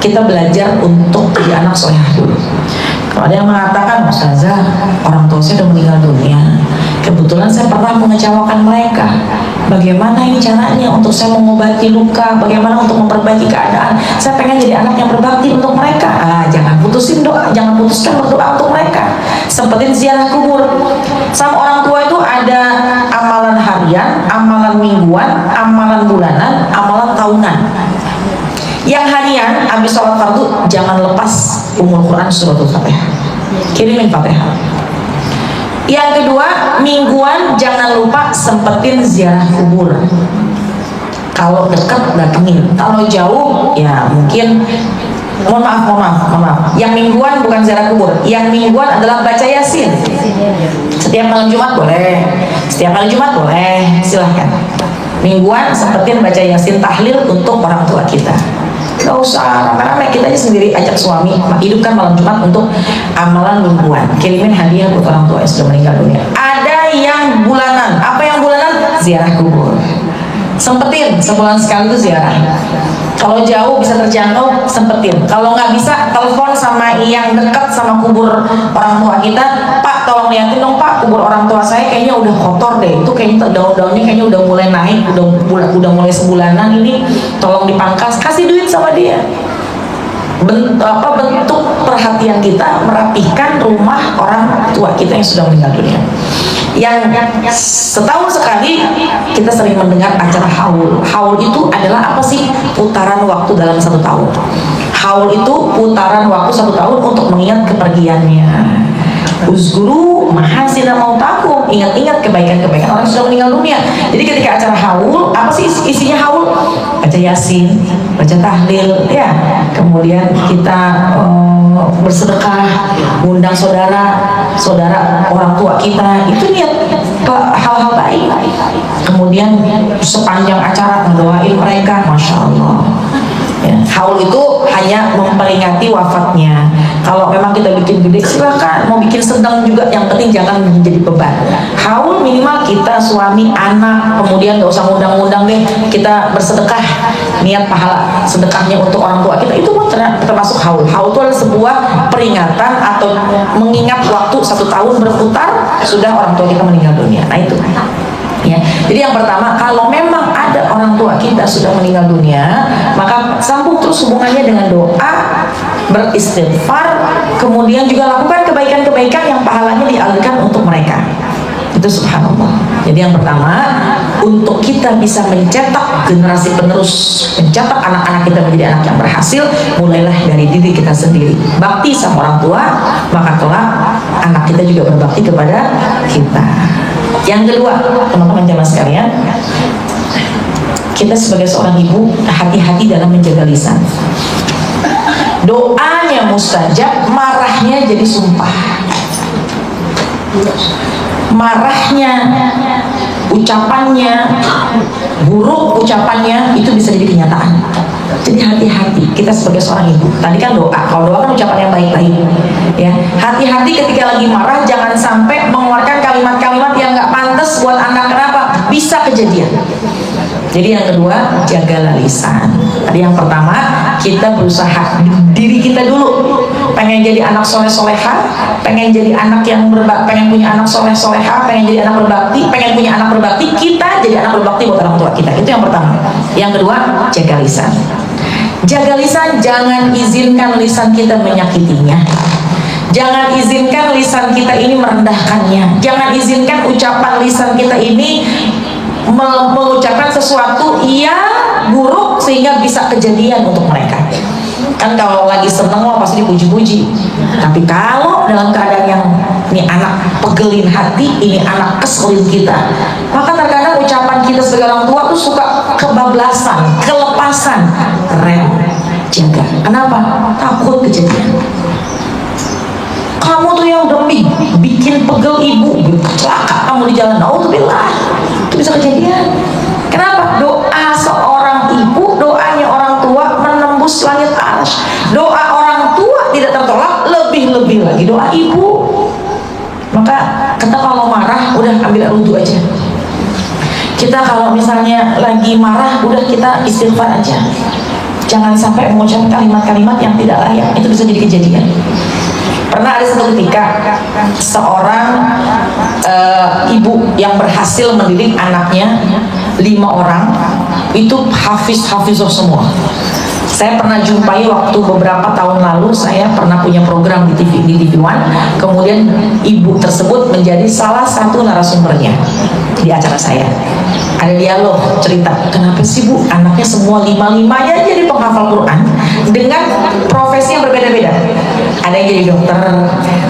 Kita belajar untuk jadi anak solehah dulu. Kalau ada yang mengatakan, Ustazah, orang tua saya sudah meninggal dunia, kebetulan saya pernah mengecewakan mereka, bagaimana ini caranya untuk saya mengobati luka, bagaimana untuk memperbaiki keadaan, saya pengen jadi anak yang berbakti untuk mereka. Jangan putusin doa, jangan putuskan berdoa untuk mereka. Sempetin ziarah kubur. Sama orang tua itu ada amalan harian, amalan mingguan, amalan bulanan, amalan tahunan. Yang harian, habis sholat fardu, jangan lepas Ummul Quran suratul Fatihah, kirimin Fatihah. Yang kedua, mingguan jangan lupa sempetin ziarah kubur. Kalau dekat datengin, kalau jauh ya mungkin mohon maaf. Yang mingguan bukan ziarah kubur, yang mingguan adalah baca Yasin. Setiap malam Jumat boleh, silahkan. Mingguan sempetin baca Yasin, tahlil untuk orang tua kita. Gak usah rame-rame, kita aja sendiri ajak suami hidupkan malam Jumat untuk amalan mingguan, kirimin hadiah buat orang tua yang sudah meninggal dunia. Ada yang bulanan. Apa yang bulanan? Ziarah kubur. Sempetin sebulan sekali itu ziarah. Kalau jauh bisa terjangkau, sempetin. Kalau nggak bisa, telepon sama yang dekat sama kubur orang tua kita. Pak, tolong liatin dong Pak, kubur orang tua saya kayaknya udah kotor deh. Itu kayaknya daun-daunnya kayaknya udah mulai naik, udah mulai sebulanan ini. Tolong dipangkas, kasih duit sama dia. Bentuk perhatian kita merapihkan rumah orang tua kita yang sudah meninggal dunia. Yang setahun sekali kita sering mendengar acara haul. Haul itu adalah apa sih? Putaran waktu dalam 1 tahun. Haul itu putaran waktu 1 tahun untuk mengingat kepergiannya. Uzguru mahasina mautakum, ingat-ingat kebaikan-kebaikan orang yang sudah meninggal dunia. Jadi ketika acara haul, apa sih isinya haul? Baca Yasin, baca tahlil, ya. Kemudian kita bersedekah, undang saudara orang tua kita. Itu niat hal-hal baik. Kemudian sepanjang acara mendoain mereka, masya Allah. Ya, haul itu hanya memperingati wafatnya. Kalau memang kita bikin gede, silakan. Mau bikin sedang juga, yang penting jangan menjadi beban. Haul minimal kita suami, anak, kemudian gak usah ngundang-ngundang deh. Kita bersedekah, niat pahala sedekahnya untuk orang tua kita, itu pun termasuk haul. Haul itu adalah sebuah peringatan atau mengingat waktu 1 tahun berputar sudah orang tua kita meninggal dunia. Nah itu. Ya, jadi yang pertama, kalau memang ada orang tua kita sudah meninggal dunia, maka sambung terus hubungannya dengan doa, beristighfar, kemudian juga lakukan kebaikan-kebaikan yang pahalanya dialirkan untuk mereka. Itu subhanallah. Jadi yang pertama, untuk kita bisa mencetak generasi penerus, mencetak anak-anak kita menjadi anak yang berhasil, mulailah dari diri kita sendiri. Bakti sama orang tua, maka kelak anak kita juga berbakti kepada kita. Yang kedua, teman-teman jamaah sekalian, kita sebagai seorang ibu hati-hati dalam menjaga lisan. Doanya mustajab, marahnya jadi sumpah. Marahnya, ucapannya, buruk ucapannya itu bisa jadi kenyataan. Jadi hati-hati kita sebagai seorang ibu. Tadi kan doa, kalau doa kan ucapan yang baik-baik. Ya, hati-hati ketika lagi marah, jangan sampai mengeluarkan kalimat-kalimat yang nggak pantas buat anak. Kenapa? Bisa kejadian. Jadi yang kedua, jagalah lisan. Tadi yang pertama, kita berusaha diri kita dulu. Pengen jadi anak soleh-soleha, pengen jadi anak yang pengen punya anak soleh-soleha, pengen jadi anak berbakti, pengen punya anak berbakti, kita jadi anak berbakti buat orang tua kita. Itu yang pertama. Yang kedua, jaga lisan. Jaga lisan, jangan izinkan lisan kita menyakitinya. Jangan izinkan lisan kita ini merendahkannya. Jangan izinkan ucapan lisan kita ini mengucapkan sesuatu yang buruk sehingga bisa kejadian untuk mereka. Kan kalau lagi seneng mah pasti dipuji-puji, tapi kalau dalam keadaan yang ini anak pegelin hati, ini anak keselin kita, maka terkadang ucapan kita sebagai orang tua tuh suka kebablasan, kelepasan. Rem, jaga. Kenapa? Takut kejadian. Kamu tuh yang demi bikin pegel ibu, celaka kamu di jalan. Naudzubillah, itu bisa kejadian. Kenapa? Doa seorang ibu, doanya orang tua menembus langit arsy. Doa orang tua tidak tertolak, lebih-lebih lagi doa ibu. Maka kita kalau marah udah ambil wudhu aja. Kita kalau misalnya lagi marah udah kita istighfar aja. Jangan sampai mengucapkan kalimat-kalimat yang tidak layak, itu bisa jadi kejadian. Pernah ada satu ketika seorang ibu yang berhasil mendidik anaknya 5 orang, itu hafiz-hafizah semua. Saya pernah jumpai waktu beberapa tahun lalu, saya pernah punya program di TV One. Kemudian ibu tersebut menjadi salah satu narasumbernya di acara saya. Ada dialog cerita, kenapa sih bu anaknya semua 5-5-nya jadi penghafal Quran dengan profesi yang berbeda-beda. Ada yang jadi dokter,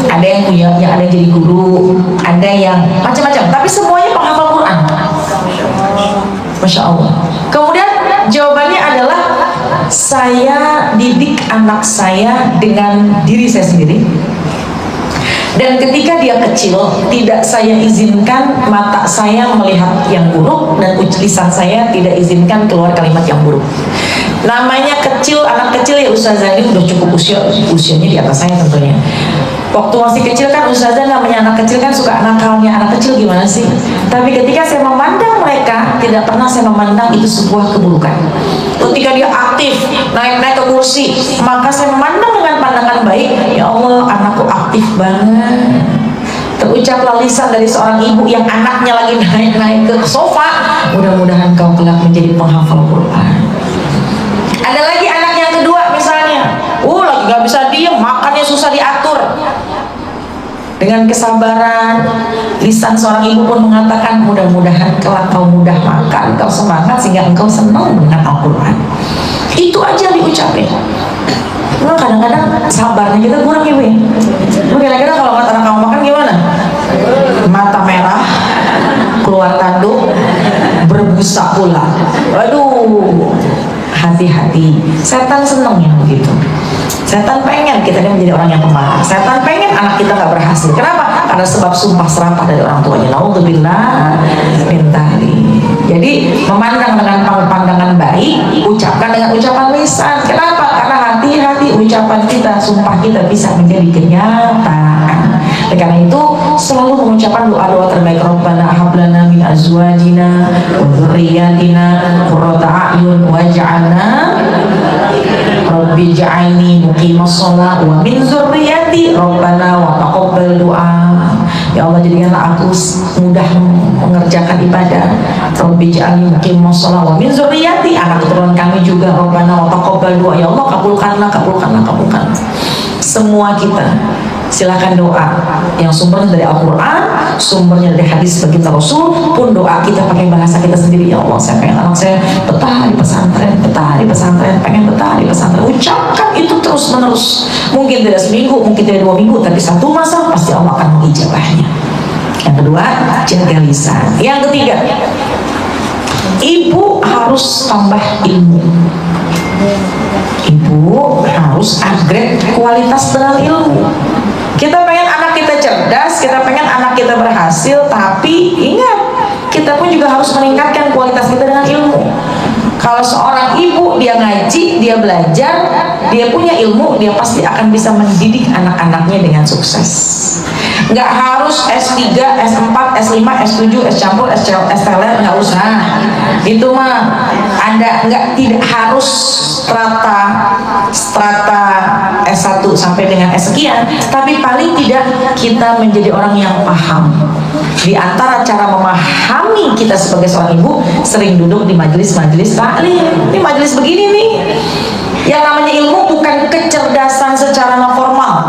ada yang punya, ada yang jadi guru, ada yang macam-macam, tapi semuanya penghafal Quran. Masya Allah. Kemudian jawabannya adalah, saya didik anak saya dengan diri saya sendiri, dan ketika dia kecil tidak saya izinkan mata saya melihat yang buruk, dan lisan saya tidak izinkan keluar kalimat yang buruk. Namanya kecil, anak kecil ya Ustazah, ini udah cukup usianya di atas saya tentunya. Waktu masih kecil kan Ustazah, namanya anak kecil kan suka nakalnya anak kecil gimana sih. Tapi ketika saya memandang mereka, tidak pernah saya memandang itu sebuah keburukan. Ketika dia aktif, naik-naik ke kursi, maka saya memandang dengan pandangan baik. Ya Allah, anakku aktif banget. Terucaplah lisan dari seorang ibu yang anaknya lagi naik-naik ke sofa, mudah-mudahan kau kelak menjadi penghafal Quran. Ada lagi anak yang kedua misalnya, lagi gak bisa diem, makannya susah diatur. Dengan kesabaran, lisan seorang ibu pun mengatakan, mudah-mudahan kelak kau mudah makan, kau semangat sehingga engkau senang dengan Al-Quran. Itu aja diucapin. Memang kadang-kadang sabarnya kita kurang ibu ya. Kira-kira kalau anak kamu makan gimana? Mata merah, keluar tanduk, berbusa pula. Waduh, hati-hati. Setan seneng yang begitu. Setan pengen kita ini menjadi orang yang pemalas. Setan pengen anak kita gak berhasil. Kenapa? Karena sebab sumpah serapah dari orang tuanya. Naudzubillah min dzalik. Jadi memandang dengan pandangan baik, ucapkan dengan ucapan lisan. Kenapa? Karena hati-hati ucapan kita, sumpah kita bisa menjadi kenyataan. Karena itu selalu mengucapkan doa-doa terbaik. Rabbana hab lana min azwajina wa dzurriyyatina qurrata a'yun waj'alna Rabbi ja'alni muqimas shalah wa min dzurriyyati Rabbana wa taqabbal du'a. Ya Allah, jadikanlah aku mudah mengerjakan ibadah. Rabbi ja'alni muqimas shalah wa min dzurriyyati, anak keturunan kami juga. Rabbana wa taqabbal du'a. Ya Allah, kabulkanlah. Semua kita silakan doa yang sumbernya dari Al-Quran, sumbernya dari hadis baginda Rasul, pun doa kita pakai bahasa kita sendiri. Ya Allah, saya pengen anak saya betah di pesantren, pengen betah di pesantren. Ucapkan itu terus menerus. Mungkin tidak seminggu, mungkin tidak 2 minggu, tapi satu masa pasti Allah akan mengijabahnya. Yang kedua, jaga lisan. Yang ketiga, ibu harus tambah ilmu. Ibu harus upgrade kualitas dengan ilmu. Kita pengen anak kita cerdas, kita pengen anak kita berhasil, tapi ingat, kita pun juga harus meningkatkan kualitas kita dengan ilmu. Kalau seorang ibu, dia ngaji, dia belajar, dia punya ilmu, dia pasti akan bisa mendidik anak-anaknya dengan sukses. Nggak harus S3, S4, S5, S7, S campur, S teler, nggak usah. Itu mah tidak harus strata S1 sampai dengan S sekian, tapi paling tidak kita menjadi orang yang paham. Di antara cara memahami kita sebagai seorang ibu, sering duduk di majelis-majelis taklim. Ini majelis begini nih. Yang namanya ilmu bukan kecerdasan secara non formal,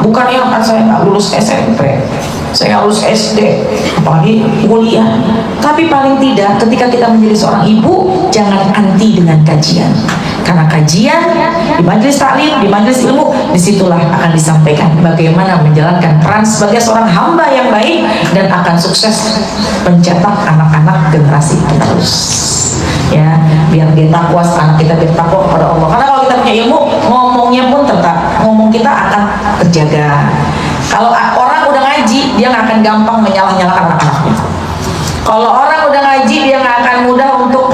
bukan yang saya nggak lulus SMP, saya nggak lulus SD, apalagi kuliah. Tapi paling tidak ketika kita menjadi seorang ibu, jangan anti dengan kajian. Karena kajian di majelis taklim, di majelis ilmu, disitulah akan disampaikan bagaimana menjalankan peran sebagai seorang hamba yang baik dan akan sukses mencetak anak-anak generasi penerus. Ya, biar dia takwa, anak kita biar takwa kepada Allah. Karena kalau kita punya ilmu, ngomongnya pun tetap, ngomong kita akan terjaga. Kalau orang udah ngaji, dia nggak akan gampang menyalah-nyalahkan anak-anaknya. Kalau orang udah ngaji, dia nggak akan mudah untuk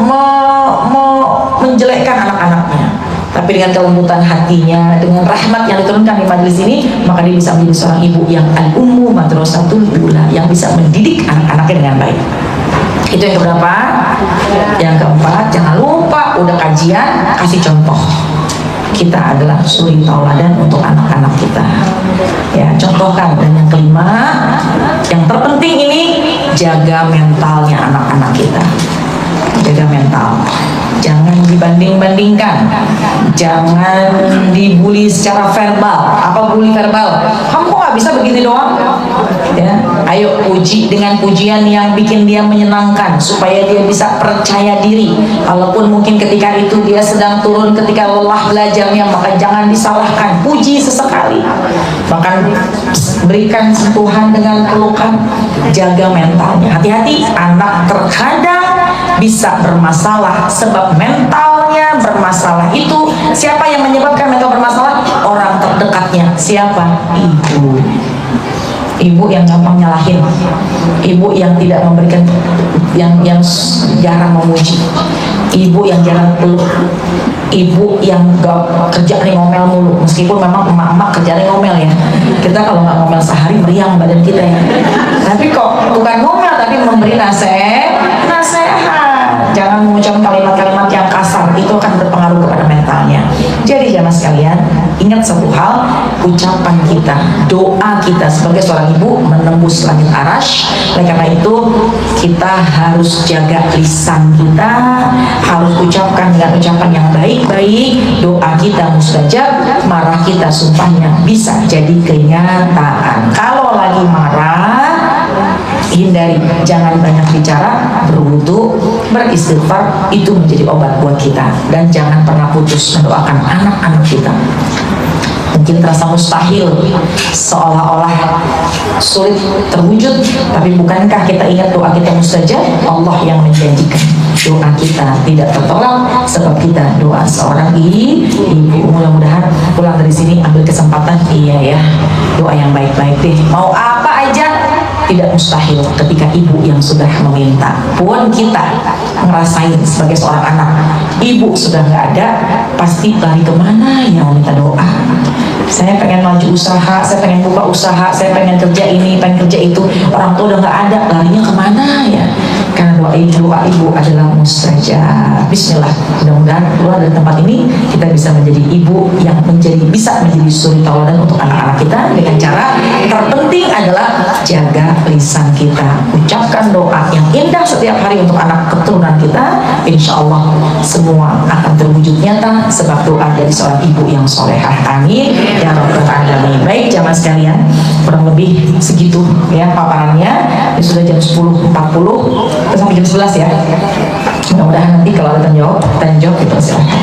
menjelekkan anak-anaknya. Tapi dengan kelembutan hatinya, dengan rahmat yang diturunkan di majelis ini, maka dia bisa menjadi seorang ibu yang al-ummu madrasatul ula, yang bisa mendidik anak-anaknya dengan baik. Itu yang keberapa? Yang keempat, jangan lupa udah kajian, kasih contoh. Kita adalah suri tauladan untuk anak-anak kita. Ya, contohkan. Dan yang kelima, yang terpenting ini, jaga mentalnya anak-anak kita. Jaga mental. Jangan dibanding-bandingkan, jangan dibully secara verbal. Apa bully verbal? Kamu kok nggak bisa begini doang? Ya, ayo puji dengan pujian yang bikin dia menyenangkan supaya dia bisa percaya diri. Walaupun mungkin ketika itu dia sedang turun ketika lelah belajarnya, maka jangan disalahkan. Puji sesekali, bahkan berikan sentuhan dengan pelukan. Jaga mentalnya. Hati-hati, anak terkadang bisa bermasalah sebab mentalnya bermasalah. Itu siapa yang menyebabkan mental bermasalah? Orang terdekatnya. Siapa? Ibu. Ibu yang gampang nyalahin, ibu yang tidak memberikan, yang jarang memuji, ibu yang jarang peluk, ibu yang gak kerjanya ngomel mulu. Meskipun memang emak-emak kerjanya ngomel ya, kita kalau nggak ngomel sehari meriang badan kita ya. Tapi kok bukan ngomel, tapi memberi nasihat. Jangan mengucapkan kalimat-kalimat yang kasar, itu akan berpengaruh kepada mentalnya. Jadi jamaah sekalian, ingat satu hal, ucapan kita, doa kita sebagai seorang ibu menembus langit arasy. Oleh karena itu, kita harus jaga lisan kita, harus ucapkan dengan ucapan yang baik-baik. Doa kita mustajab, marah kita sumpahnya bisa jadi kenyataan. Kalau lagi marah, hindari, jangan banyak bicara, berwudu, beristighfar, itu menjadi obat buat kita. Dan jangan pernah putus mendoakan anak-anak kita. Mungkin terasa mustahil, seolah-olah sulit terwujud, tapi bukankah kita ingat doa kita mustajab? Allah yang menjanjikan doa kita tidak tertolak sebab kita doa seorang ibu. Mudah-mudahan pulang dari sini ambil kesempatan, iya ya, doa yang baik-baik deh. Mau apa aja tidak mustahil ketika ibu yang sudah meminta. Pun kita ngerasain sebagai seorang anak, ibu sudah nggak ada, pasti lari kemana ya minta doa. Saya pengen maju usaha, saya pengen buka usaha, saya pengen kerja ini, pengen kerja itu. Orang tua udah nggak ada, larinya kemana ya? Karena doa ibu adalah mustajab. Bismillah, mudah-mudahan keluar dari tempat ini kita bisa menjadi ibu yang bisa menjadi suri tauladan untuk anak-anak kita dengan cara terpenting adalah jaga lisan kita, ucapkan doa yang indah setiap hari untuk anak keturunan kita. Insya Allah semua akan terwujud nyata sebab doa dari seorang ibu yang solehah. Amin ya rabbal alamin. Baik jamaah sekalian, kurang lebih segitu ya paparannya. Ini sudah jam 10.40 sampai jam 11 ya. Mudah-mudahan nanti kalau ada tanya jawab kita silahkan.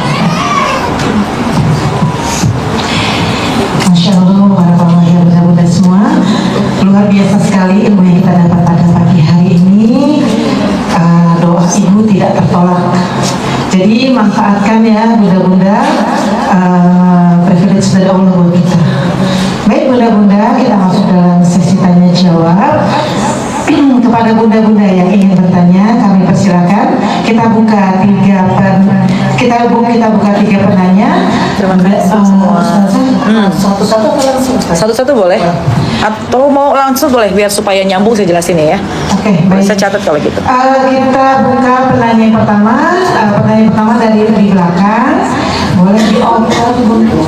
Masya Allah, warahmatullahi wabarakatuh semua. Luar biasa sekali ilmu yang kita dapat pada pagi hari ini. Doa ibu tidak tertolak. Jadi manfaatkan ya bunda-bunda, privilege dari Allah buat kita. Baik bunda-bunda, kita masuk dalam sesi tanya jawab. Kepada bunda-bunda yang ingin bertanya, kami persilakan. Kita buka tiga penanya. Satu-satu boleh. Atau mau langsung boleh biar supaya nyambung saya jelasin ya. Oke, baik. Saya catat kalau gitu. Kita buka pertanyaan pertama. Pertanyaan pertama dari di belakang. Boleh di-on dulu.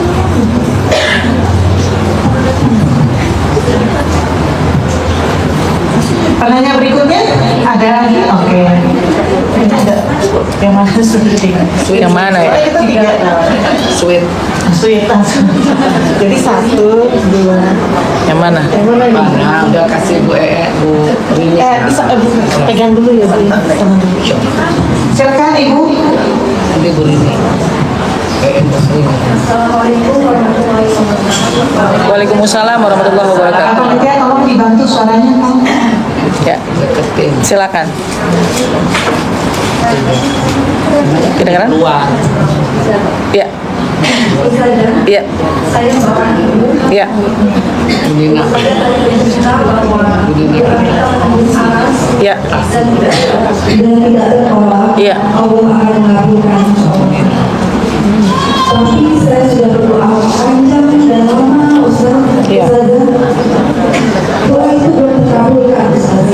Pertanyaan berikutnya ada lagi? Oke. Ini ada yang mana sedikit? Yang mana ya? Sweet. Sweet langsung. Jadi 1, 2. Yang mana? Mana udah kasih Bu Rini. Bisa pegang dulu ya, Bu. Tangan dulu. Silakan Ibu. Ini Bu Rini. Waalaikumsalam warahmatullahi wabarakatuh. Apa dia tolong dibantu suaranya, Pak? Ya, Deketin. silakan. Kedengaran? Luar. Ya. Iya. Iya. Budina. Iya. Iya. Tapi saya sudah berdoa panjang dan lama Ustaz. Iya. Doa itu belum terkabulkan Ustaz.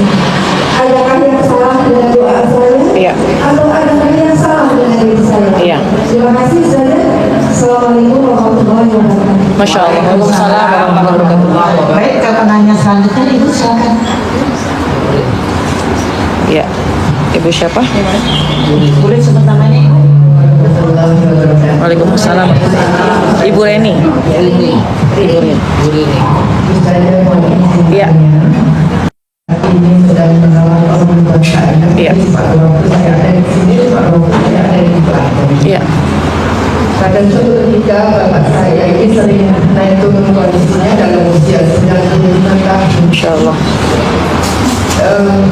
Adakah yang salah dengan doa saya? Iya. Atau adakah yang salah dengan diri saya? Iya. Terima kasih Ustaz. Assalamualaikum warahmatullahi wabarakatuh. Masya Allah. Waalaikumsalam warahmatullahi wabarakatuh. Baik, ke penanya selanjutnya Ibu silakan. Iya. Ibu siapa? Boleh sebut namanya Ibu? Waalaikumsalam. Ibu Reni. Rini. Ibu Reni. Bu Rini. Iya. Iya. Iya. Pada suatu ketika bapak saya ini sering naik turun kondisinya dalam usia 96 tahun. Insya Allah.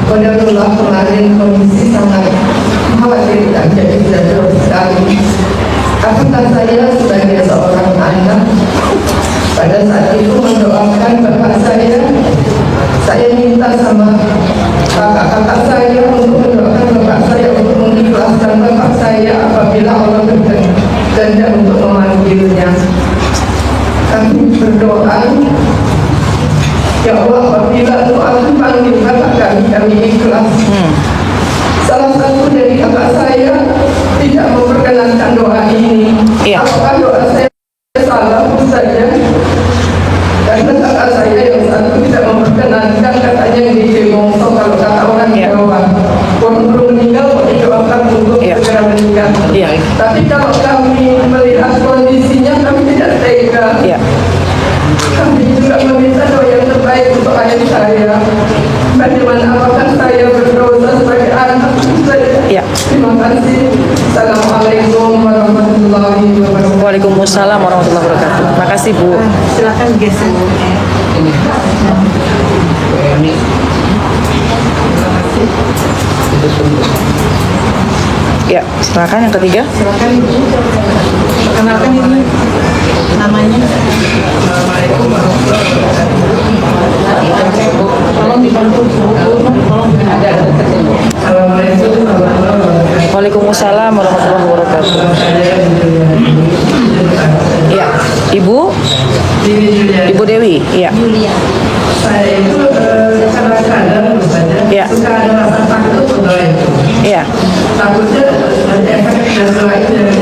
Qadarullah kemarin kondisi sangat khawatir dan jadi terus sekali. Apakah saya sebagai seorang anak pada saat itu mendoakan bapak saya minta sama kakak-kakak saya untuk mendoakan bapak saya untuk mengikhlaskan bapak saya apabila Allah berkehendak untuk memanggilnya. Kami berdoa, ya Allah, apabila Tuhan panggil bapak kami ikhlas. Salah satu dari kakak saya tidak memperkenankan doa ini. Iya. Apakah doa saya salah saja? Karena kakak saya yang satu tidak memperkenankan, katanya yang dicemongso kalau kata orang Iya. Jawa. Orang belum meninggal kok didoakan untuk Iya. segera meninggal. Iya. Tapi kalau kami melihat kondisinya, kami tidak tega. Iya. Kami juga meminta doa yang terbaik untuk ayah saya. Bagaimana apakah saya berdosa sebagai anak saya? Iya. Terima kasih. Assalamualaikum warahmatullahi wabarakatuh. Waalaikumsalam warahmatullahi wabarakatuh. Makasih Bu. Silakan geser. Ini. Bu Rini. Itu tunggu. Ya, silakan yang ketiga. Silakan Ibu. Perkenalkan ini namanya. Tolong dibantu Bu. Tolong Ada deketin. Assalamualaikum warahmatullahi wabarakatuh. Waalaikumsalam warahmatullahi wabarakatuh. Iya. Ibu Ibu Dewi. Iya. Saya itu kadang-kadang Iya. suka ada rasa takut berdoa itu. Iya. Takutnya nanti efek dari doa itu yang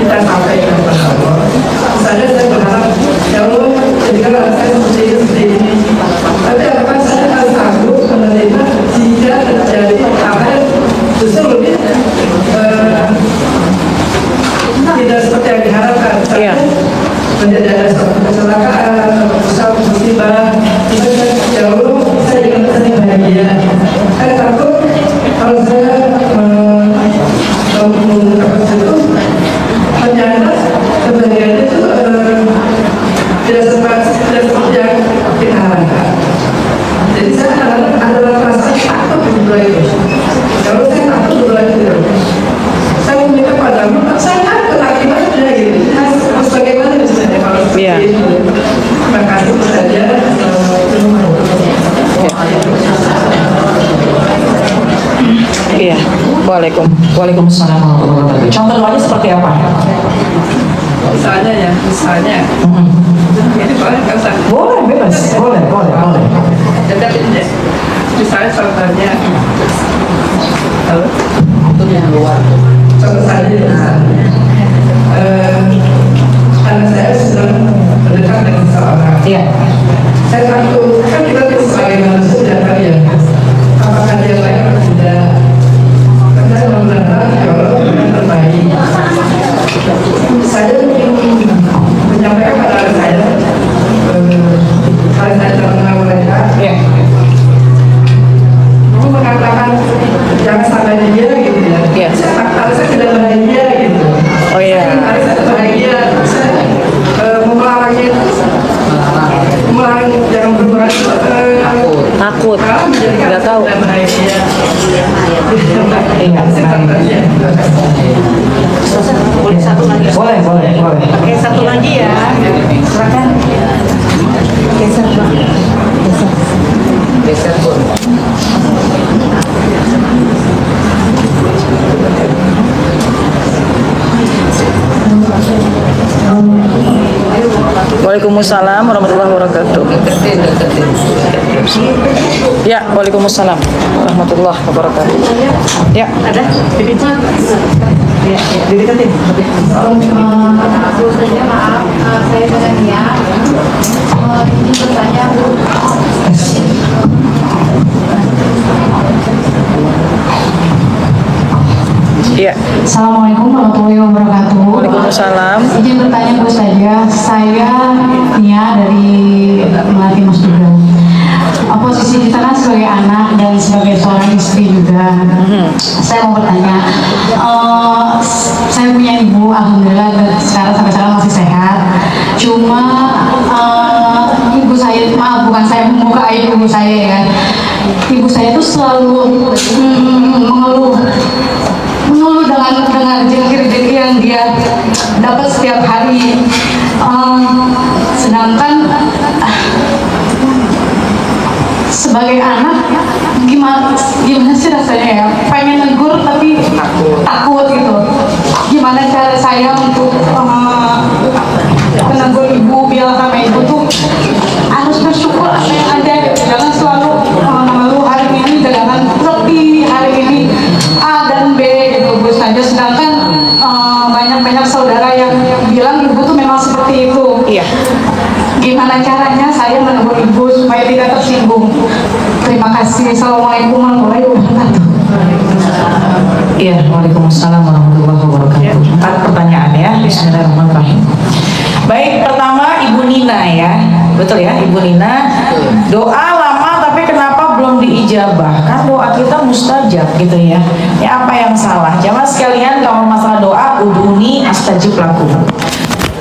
kita sampaikan kepada Allah. Misalnya saya berharap, ya Allah, jadikanlah saya seperti ini. Tapi apakah saya akan sanggup menerima jika terjadi hal justru lebih tidak seperti yang diharapkan. Iya. Menjadi ada suatu kecelakaan, suatu musibah, itu ya Allah, saya ingin sering bahagia. Saya takut kalau saya mengungkapkan itu, ternyata kebahagiaan itu tidak seperti yang kita harapkan. Jadi saya ada rasa takut berdoa itu. Kalau saya takut berdoa itu, saya meminta padamu, saya kan keakibatnya gitu. Harus bagaimana misalnya kalau seperti Iya. itu. Terima kasih saja. Iya. Waalaikumsalam warahmatullahi wabarakatuh. Contoh doanya seperti apa? misalnya ya, ini paling kasar. Boleh, bebas. Boleh. Deketin deh. Misalnya contohnya, Itu yang luar. contoh saja anak saya sedang berdekat dengan seseorang. Iya. Saya takut, kan kita sebagai manusia sudah tahu ya, apakah dia baik atau tidak. Karena selalu berharap ya Allah yang terbaik. Saya ingin menyampaikan pada anak saya, kalau saya tidak mengenal mereka, aku mengatakan jangan sampai dia gitu ya. Iya. Kalau saya tidak bahagia gitu. Oh iya. Kalau saya bahagia, saya melarang jangan berbuat Takut. Nggak tahu. bahagia. Boleh satu lagi. Boleh. Oke, satu lagi ya. Silakan. Geser, Pak. Geser pun. Waalaikumsalam warahmatullahi wabarakatuh. Deketin. Ya, waalaikumsalam warahmatullahi wabarakatuh. Ya. Ada? Ya, dideketin. Sebetulnya maaf, saya dengan Nia ingin bertanya Bu. Iya. Assalamualaikum warahmatullahi wabarakatuh. Waalaikumsalam. Izin bertanya Bu Ustazah, saya Nia dari Melati Mas juga. Posisi kita kan sebagai anak dan sebagai seorang istri juga. Saya mau bertanya, saya punya ibu, alhamdulillah sampai sekarang masih sehat. Cuma ibu saya, maaf bukan saya membuka aib ibu saya ya. Ibu saya tuh selalu mengeluh dengan rezeki yang dia dapat setiap hari, sedangkan sebagai anak gimana sih rasanya ya, pengen negur tapi takut gitu. Gimana cara saya untuk menegur ibu biar sama ibu tuh harus bersyukur apa yang ada, jangan selalu mengeluh hari ini, jangan lebih hari ini A dan B gitu Bu saja, sedangkan banyak saudara yang bilang ibu tuh memang seperti itu. Iya. Gimana caranya saya menegur ibu supaya tidak tersinggung? Terima kasih. Assalamualaikum warahmatullahi wabarakatuh. Iya, waalaikumsalam warahmatullahi wabarakatuh. 4 pertanyaan ya. Bismillahirrahmanirrahim. Baik, pertama Ibu Nina ya. Betul ya, Ibu Nina. Doa lama tapi kenapa belum diijabah? Kan doa kita mustajab gitu ya. Ya apa yang salah? Jamaah sekalian, kalau masalah doa, udhuni astajib lakum.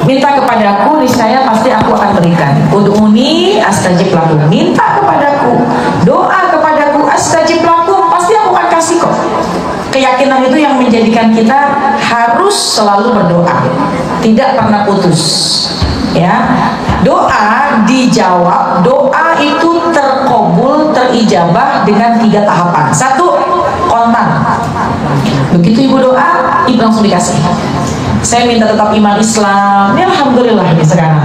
Minta kepadaku, niscaya pasti aku akan berikan. Udhuni astajib lakum. Minta kepadaku, doa kepadaku, astajib lakum, pasti aku akan kasih kok. Keyakinan itu yang menjadikan kita harus selalu berdoa, tidak pernah putus. Ya, doa dijawab, doa itu terkabul, terijabah dengan 3 tahapan. 1, kontan. Begitu ibu doa, ibu langsung dikasih. Saya minta tetap iman Islam, ya alhamdulillah ini sekarang.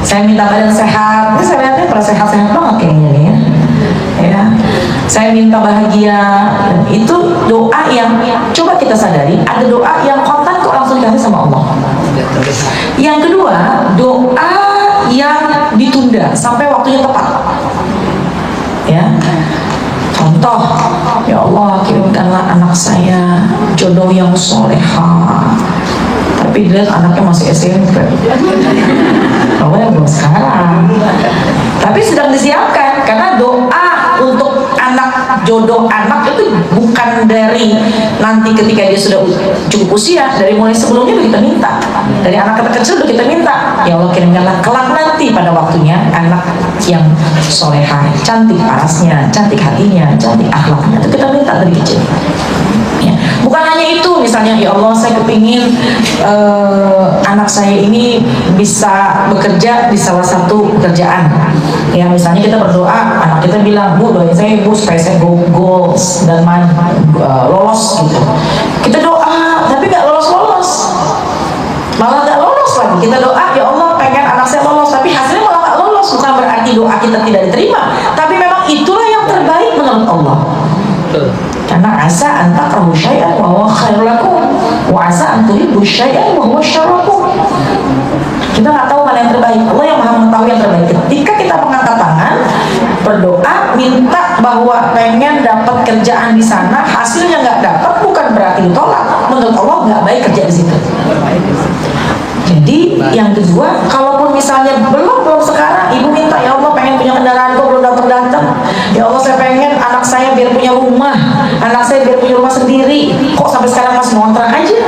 Saya minta badan sehat, ini saya lihatnya pada sehat-sehat banget kayaknya nih ya. Ya, saya minta bahagia. Itu doa yang coba kita sadari, ada doa yang kontan kok langsung dikasih sama Allah. Yang kedua, doa yang ditunda sampai waktunya tepat. Ya, contoh, ya Allah kirimkanlah anak saya jodoh yang solehah. Tapi dilihat anaknya masih SMP. Oh ya belum sekarang. Tapi sedang disiapkan karena doa untuk anak, jodoh anak itu bukan dari nanti ketika dia sudah cukup usia, dari mulai sebelumnya kita minta. Dari anak kecil kita minta, ya Allah kirimkanlah kelak nanti pada waktunya anak yang solehah, cantik parasnya, cantik hatinya, cantik akhlaknya. Itu kita minta dari kecil. Ya. Bukan hanya itu, misalnya ya Allah saya kepingin anak saya ini bisa bekerja di salah satu pekerjaan. Ya misalnya kita berdoa, anak kita bilang, Bu doain saya Bu supaya saya goals dan lolos gitu. Kita doa tapi nggak lolos, malah nggak lolos lagi. Kalau kita doa, ya Allah pengen anak saya lolos, tapi hasilnya malah nggak lolos, bukan berarti doa kita tidak diterima, tapi memang itulah yang terbaik menurut Allah. Karena asa an takrahu syai'an wa huwa khairul lakum, wa asa an tuhibbu syai'an wa huwa syarrul lakum. Kita nggak tahu mana yang terbaik. Allah yang Maha mengetahui yang terbaik. Ketika kita mengangkat tangan berdoa minta bahwa pengen dapat kerjaan di sana, hasilnya nggak dapat, bukan berarti ditolak. Menurut Allah nggak baik kerja di situ. Jadi yang kedua, kalaupun misalnya belum sekarang, ibu minta, ya Allah pengen punya kendaraan, kok belum datang. Ya Allah saya pengen anak saya biar punya rumah, anak saya biar punya rumah sendiri, kok sampai sekarang masih ngontrak aja.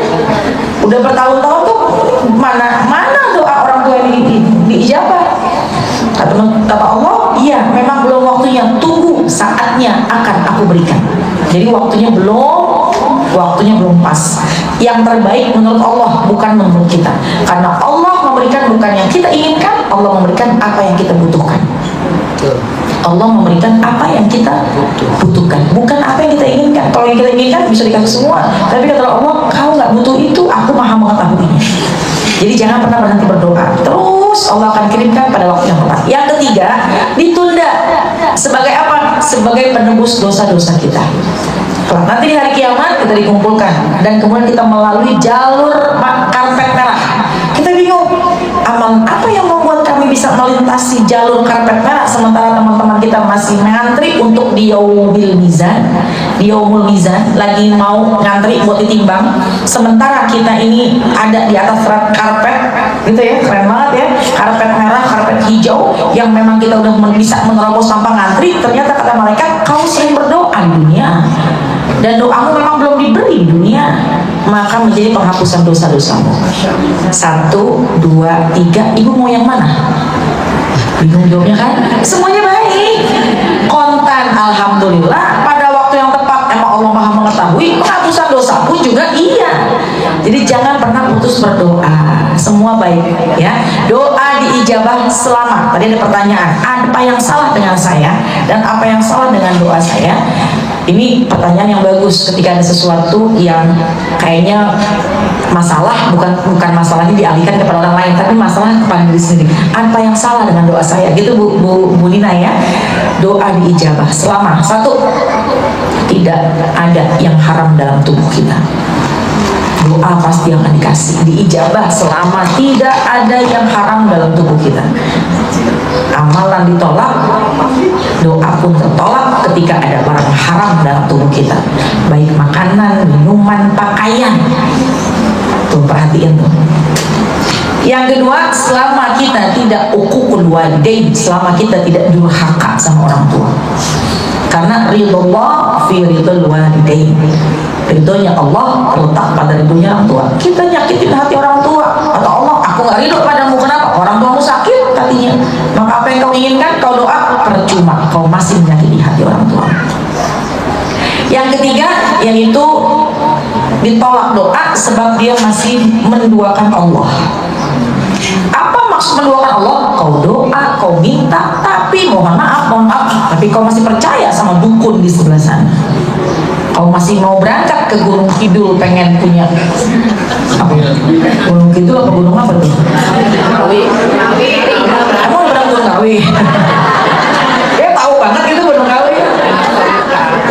Udah bertahun-tahun tuh mana doa orang tua ini diijabah. Kata Allah, iya memang belum waktunya, tunggu saatnya akan aku berikan. Jadi waktunya belum pas. Yang terbaik menurut Allah, bukan menurut kita. Karena Allah memberikan bukan yang kita inginkan, Allah memberikan apa yang kita butuhkan. Allah memberikan apa yang kita butuhkan, bukan apa yang kita inginkan. Kalau yang kita inginkan bisa dikasih semua, tapi kata Allah, kau nggak butuh itu, aku Maha mengetahuinya. Jadi jangan pernah berhenti berdoa, terus Allah akan kirimkan pada waktu yang tepat. Yang ketiga, ditunda. Sebagai apa? Sebagai penebus dosa-dosa kita. Nanti di hari kiamat kita dikumpulkan dan kemudian kita melalui jalur karpet merah. Kita bingung, amal apa yang membuat kami bisa melintasi jalur karpet merah sementara teman-teman kita masih ngantri untuk di yaumul mizan. Di yaumul mizan lagi mau ngantri buat ditimbang, sementara kita ini ada di atas karpet gitu ya, keren banget ya, karpet merah, karpet hijau yang memang kita udah bisa menerobos tanpa ngantri. Ternyata kata malaikat, kau sering berdoa di dunia dan doamu memang belum diberi di dunia, maka menjadi penghapusan dosa-dosamu. 1, 2, 3, ibu mau yang mana? Bingung jawabnya kan? Semuanya baik, kontan, alhamdulillah, pada waktu yang tepat emang Allah Maha mengetahui. Penghapusan dosa pun juga iya. Jadi jangan pernah putus berdoa, semua baik ya. Doa diijabah selama. Tadi ada pertanyaan, apa yang salah dengan saya dan apa yang salah dengan doa saya? Ini pertanyaan yang bagus ketika ada sesuatu yang kayaknya masalah, bukan masalahnya dialihkan kepada orang lain, tapi masalah kepada diri sendiri. Apa yang salah dengan doa saya? Gitu Bu Nina ya. Doa diijabah selama 1, tidak ada yang haram dalam tubuh kita. Doa pasti akan dikasih, diijabah selama tidak ada yang haram dalam tubuh kita. Amalan ditolak, doa pun tertolak ketika ada barang haram dalam tubuh kita, baik makanan, minuman, pakaian. Tuh perhatiin tuh. Yang kedua, selama kita tidak uququl walidain, selama kita tidak durhaka sama orang tua. Karena ridullah fi ridul walidain, ridhonya Allah terletak pada ridhonya orang tua. Kita nyakitin hati orang tua, atau Allah, aku gak ridho padamu, kenapa? Orang tuamu sakit katanya, maka apa yang kau inginkan, kau doa, percuma, kau masih menyakiti hati orang tua. Yang ketiga, yaitu ditolak doa sebab dia masih menduakan Allah. Apa maksud menduakan Allah? Kau doa, kau minta, tapi mohon maaf, tapi kau masih percaya sama dukun di sebelah sana. Kau masih mau berangkat ke Gunung Kidul, pengen punya apa? Gunung Kidul apa gunung apa tuh? Kawi. Emang berang Gunung Kawi? Dia tahu banget itu Gunung Kawi.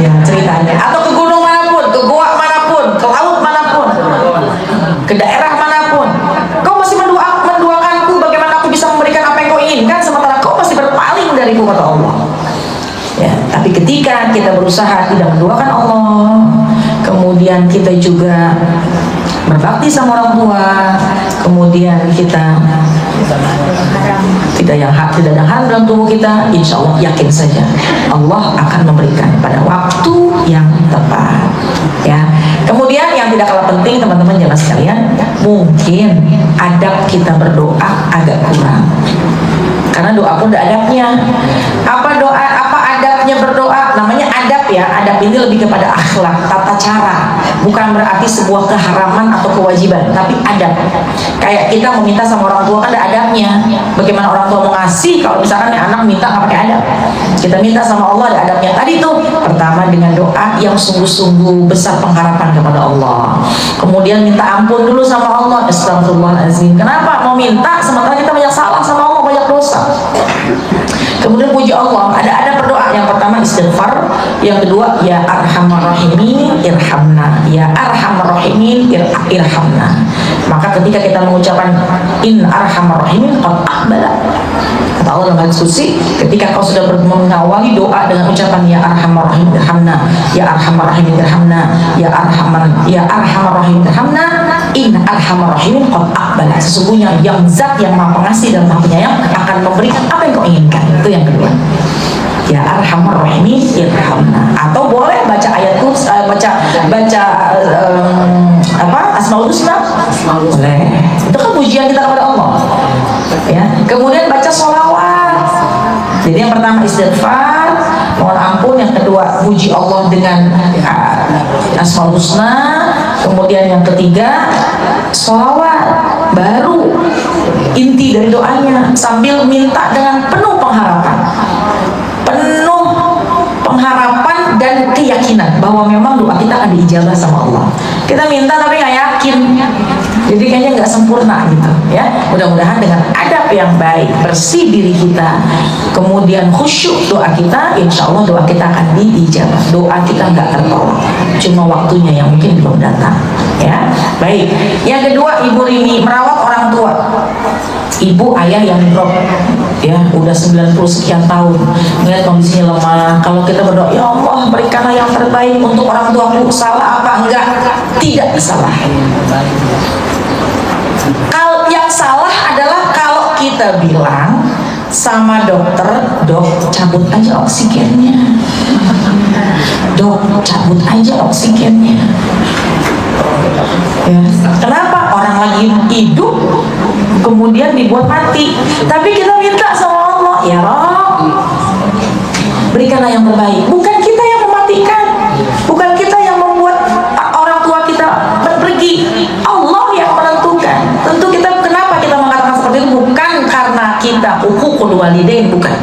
Ya ceritanya. Atau ke gunung manapun, ke gua manapun, ke laut manapun, ke daerah manapun, kau masih menduakanku, bagaimana aku bisa memberikan apa yang kau inginkan sementara kau masih berpaling dariku, kata Allah. Ya, tapi ketika kita berusaha tidak menduakan Allah, kemudian kita juga berbakti sama orang tua, kemudian kita tidak ada haram dalam tubuh kita, insya Allah yakin saja Allah akan memberikan pada waktu yang tepat. Ya. Kemudian yang tidak kalah penting teman-teman jemaah sekalian, mungkin adab kita berdoa agak kurang. Karena doa pun ada adabnya. Apa adabnya berdoa? Namanya adab ya. ya, adab ini lebih kepada akhlak, tata cara, bukan berarti sebuah keharaman atau kewajiban, tapi adab. Kayak kita meminta sama orang tua kan ada adabnya. Bagaimana orang tua mau ngasih kalau misalkan anak minta nggak pakai adab? Kita minta sama Allah ada adabnya. Tadi tuh pertama dengan doa yang sungguh-sungguh besar pengharapan kepada Allah. Kemudian minta ampun dulu sama Allah. Astagfirullahaladzim. Kenapa mau minta sementara kita banyak salah sama Allah, banyak dosa? Kemudian puji Allah, ada berdoa. Yang pertama istighfar, yang kedua ya arhamar rahimin irhamna, ya arhamar rahimin irhamna. Maka ketika kita mengucapkan in arhamar rahimin qad aqbala, kata Allah dalam hadis qudsi, ketika kau sudah mengawali doa dengan ucapan ya arhamar rahimin irhamna, ya arhamar rahimin irhamna, ya arhamar rahimin irhamna, in arhamar rahimin qad aqbala, sesungguhnya yang zat yang maha pengasih dan maha penyayang akan memberikan apa yang kau inginkan. Itu yang kedua, ya arhamar rahimin irhamna. Atau boleh baca ayat baca Asmaul Husna, boleh. Itu kan pujian kita kepada Allah, ya. Kemudian baca sholawat. Jadi yang pertama istighfar, mohon ampun. Yang kedua puji Allah dengan Asmaul Husna. Kemudian yang ketiga sholawat. Baru inti dari doanya, sambil minta dengan penuh pengharapan dan keyakinan bahwa memang doa kita akan diijabah sama Allah. Kita minta tapi nggak yakin, jadi kayaknya nggak sempurna gitu ya. Mudah-mudahan dengan adab yang baik, bersih diri kita, kemudian khusyuk doa kita, insya Allah doa kita akan diijabah. Doa kita nggak tertolak, cuma waktunya yang mungkin belum datang ya. Baik, yang kedua, Ibu Rini merawat orang tua. Ibu ayah yang drop ya, udah 90 sekian tahun, melihat kondisinya lemah. Kalau kita berdoa, ya Allah berikanlah yang terbaik untuk orang tuaku, salah apa? Enggak, tidak disalahin. Kalau yang salah adalah kalau kita bilang sama dokter, dok cabut aja oksigennya, dok cabut aja oksigennya. Ya. Kenapa orang lagi hidup kemudian dibuat mati? Tapi kita minta sama Allah, ya Rabb, berikanlah yang terbaik. Bukan kita yang mematikan, bukan kita yang membuat orang tua kita pergi, Allah yang menentukan. Tentu kita, kenapa kita mengatakan seperti itu? Bukan karena kita uququl walidain, bukan.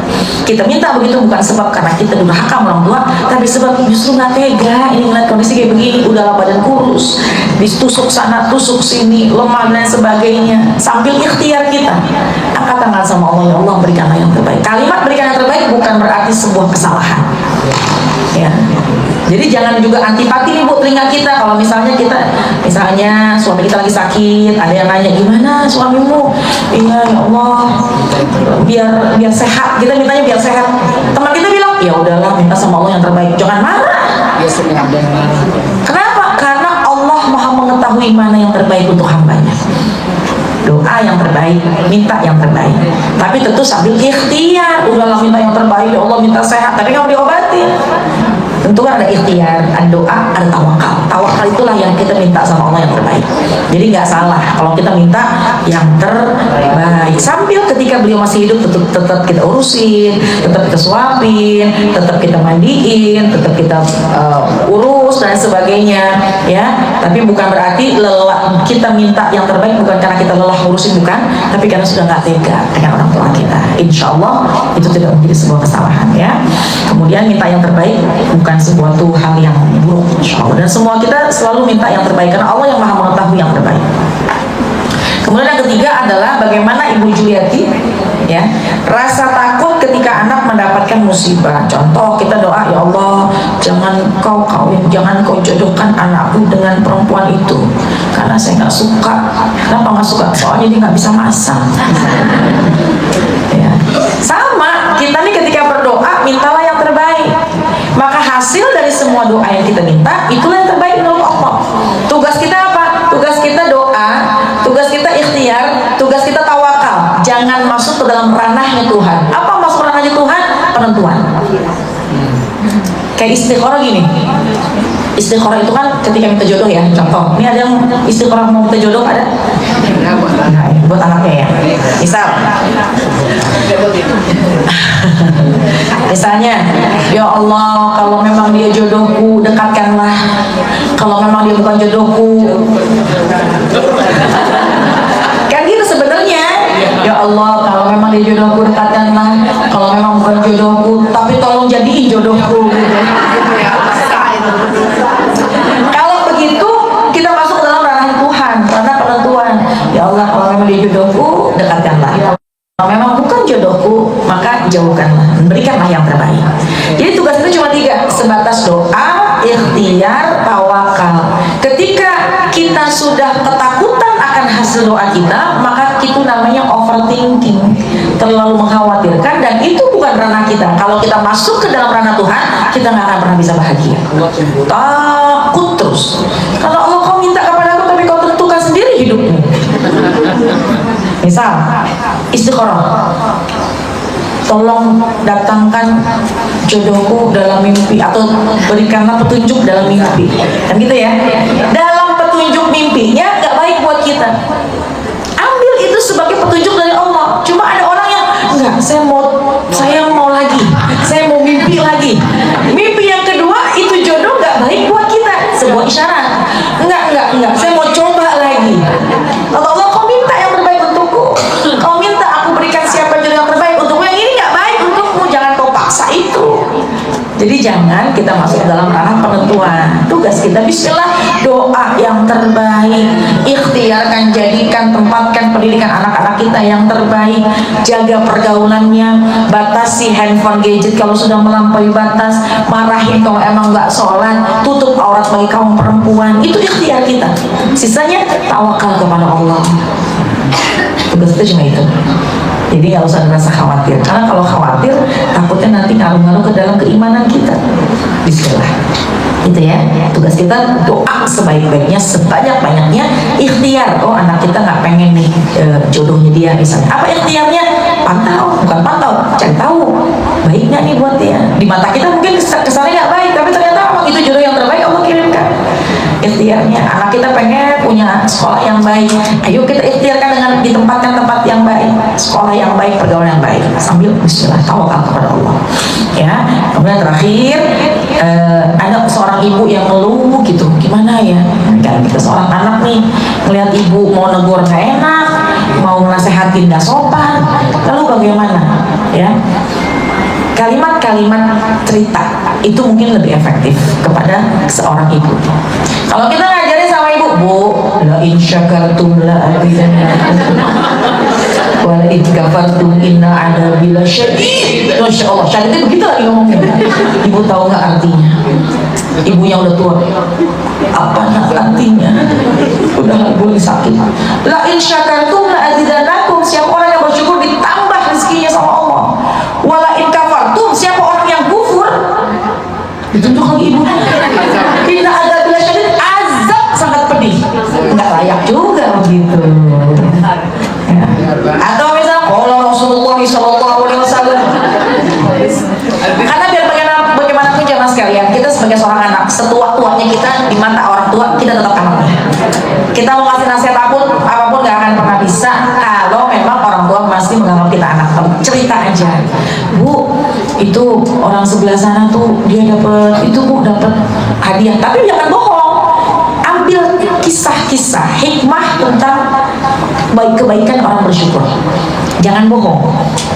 Kita minta begitu bukan sebab karena kita durhaka orang tua, tapi sebab justru nggak tega ini ngeliat kondisi kayak begini, udahlah badan kurus, ditusuk sana tusuk sini, lemah dan sebagainya. Sambil ikhtiar kita angkat tangan sama Allah, ya Allah berikanlah yang terbaik. Kalimat berikan yang terbaik bukan berarti sebuah kesalahan ya. Jadi jangan juga antipati nih Bu telinga kita. Kalau misalnya suami kita lagi sakit, ada yang nanya gimana suamimu? Iya ya Allah, biar sehat. Kita mintanya biar sehat. Teman kita bilang ya udahlah minta sama Allah yang terbaik. Jangan marah. Kenapa? Karena Allah Maha mengetahui mana yang terbaik untuk hambanya. Doa yang terbaik, minta yang terbaik, tapi tentu sambil ikhtiar. Udahlah minta yang terbaik, ya Allah minta sehat, tapi kamu diobatin. Tentu kan ada ikhtiar, ada doa, ada tawakal. Tawakal itulah yang kita minta sama Allah yang terbaik. Jadi nggak salah kalau kita minta yang terbaik. Sambil ketika beliau masih hidup tetap kita urusin, tetap kita suapin, tetap kita mandiin, tetap kita urus dan sebagainya ya. Tapi bukan berarti lelah. Kita minta yang terbaik bukan karena kita lelah ngurusin, bukan, tapi karena sudah nggak tega dengan orang tua kita. Insya Allah itu tidak menjadi sebuah kesalahan ya. Kemudian minta yang terbaik bukan sesuatu hal yang buruk, insya Allah. Dan semua kita selalu minta yang terbaik karena Allah yang Maha mengetahui yang terbaik. Kemudian yang ketiga adalah bagaimana Ibu Juliati ya, rasa takut ketika anak mendapatkan musibah. Contoh kita doa, ya Allah jangan kau jodohkan anakku dengan perempuan itu karena saya nggak suka. Kenapa nggak suka? Soalnya dia nggak bisa masak. Ya. Sama kita nih ketika berdoa mintalah yang terbaik. Maka hasil dari semua doa yang kita minta itulah yang terbaik menurut Allah. Tugas kita apa? Tugas kita doa, tugas kita ikhtiar, tugas kita tawakal. Jangan masuk ke dalam ranahnya Tuhan. Apa masuk ranahnya Tuhan? Penentuan. Kayak istikharah gini. Istikharah itu kan ketika minta jodoh ya. Contoh, ini ada yang istikharah mau minta jodoh, ada? Nah, buat anaknya ya. Misalnya, ya Allah, kalau memang dia jodohku, dekatkanlah. Kalau memang dia bukan jodohku, kan gitu sebenarnya. Ya Allah, kalau memang dia jodohku, dekatkanlah. Kalau memang bukan jodohku, tapi tolong jadiin jodohku. Gitu. Kalau begitu, kita masuk dalam ranah Tuhan, karena penentuan. Ya Allah, kalau memang dia jodohku, dekatkanlah. Kalau memang bukan jodohku, maka jauhkanlah, berikanlah yang terbaik. Jadi tugas itu cuma 3, sebatas doa, ikhtiar, tawakal. Ketika kita sudah ketakutan akan hasil doa kita, maka itu namanya overthinking, terlalu mengkhawatirkan, dan itu bukan ranah kita. Kalau kita masuk ke dalam ranah Tuhan, kita nggak akan pernah bisa bahagia. Takut terus. Kalau Allah, kau minta kepada aku, tapi kau tentukan sendiri hidupmu. Misal, istiqoroh, tolong datangkan jodohku dalam mimpi, atau berikanlah petunjuk dalam mimpi, kan gitu ya. Dalam petunjuk mimpinya gak baik buat kita, ambil itu sebagai petunjuk dari Allah. Cuma ada orang yang enggak, saya mau lagi, saya mau mimpi lagi. Mimpi yang kedua itu jodoh gak baik buat kita, sebuah isyarat. Enggak, saya mau coba lagi. Kalau Allah, kau minta yang terbaik untukku, kau minta aku berikan siapa jodoh yang terbaik untukmu, yang ini gak baik untukmu, jangan kau paksa itu. Jadi jangan kita masuk dalam ranah penentuan. Tugas kita bismillah, doa yang terbaik, ikhtiarkan, jadikan, tempatkan pendidikan anak-anak kita yang terbaik, jaga pergaulannya, batasi handphone gadget kalau sudah melampaui batas, marahin kalau emang nggak sholat, tutup aurat bagi kaum perempuan. Itu ikhtiar kita. Sisanya tawakal kepada Allah. Tugas itu cuma itu. Jadi nggak usah merasa khawatir, karena kalau khawatir takutnya nanti ngaruh-ngaruh ke dalam keimanan kita. Bismillah. Itu ya, tugas kita doa sebaik-baiknya, sebanyak-banyaknya, ikhtiar. Oh, anak kita nggak pengen nih jodohnya dia misalnya. Apa ikhtiarnya? Pantau, bukan pantau, cari tahu baik nggak nih buat dia. Di mata kita mungkin kesannya nggak baik, tapi ternyata itu jodoh yang terbaik Allah kirimkan. Ikhtiarnya, anak kita pengen punya sekolah yang baik, ayo kita ikhtiarkan dengan ditempatkan tempat yang baik, sekolah yang baik, pergaulan yang baik, sambil bismillah, tawakal kepada Allah. Ya, kemudian terakhir, ada seorang ibu yang ngeluh gitu, gimana ya? Kan kita seorang anak nih, ngelihat ibu mau negur nggak enak, mau nasehatin nggak sopan, lalu bagaimana? Ya. Kalimat-kalimat cerita itu mungkin lebih efektif kepada seorang ibu. Kalau kita ngajarin sama ibu, Bu, la in syakartum la azidannakum wa la in kafartum inna adzabi lasyadid. Masya Allah, syadid itu begitu lagi ngomongnya. Ibu tahu nggak artinya? Ibunya udah tua. Apa artinya? Udah boleh sakit. La in syakartum la azidannakum. Siapa orang yang bersyukur ditambah rezekinya sama Allah. Wala in kafartum, siapa orang yang kufur ditunjuk lagi ibunya. Inna adzabi lasyadid, azab sangat pedih. Nggak layak juga begitu. Ya. Atau misal qala Rasulullah SAW. Karena biar bagaimanapun jamaah sekalian, kita sebagai seorang anak, setua-tuanya kita di mata orang tua, kita tetap anaknya. Kita mau kasih nasihat apapun nggak akan pernah bisa kalau memang orang tua masih menganggap kita anak. Cerita aja, Bu, itu orang sebelah sana tuh dia dapat itu, Bu, dapat hadiah. Tapi jangan bohong, ambil kisah-kisah hikmah tentang kebaikan orang bersyukur. Jangan bohong,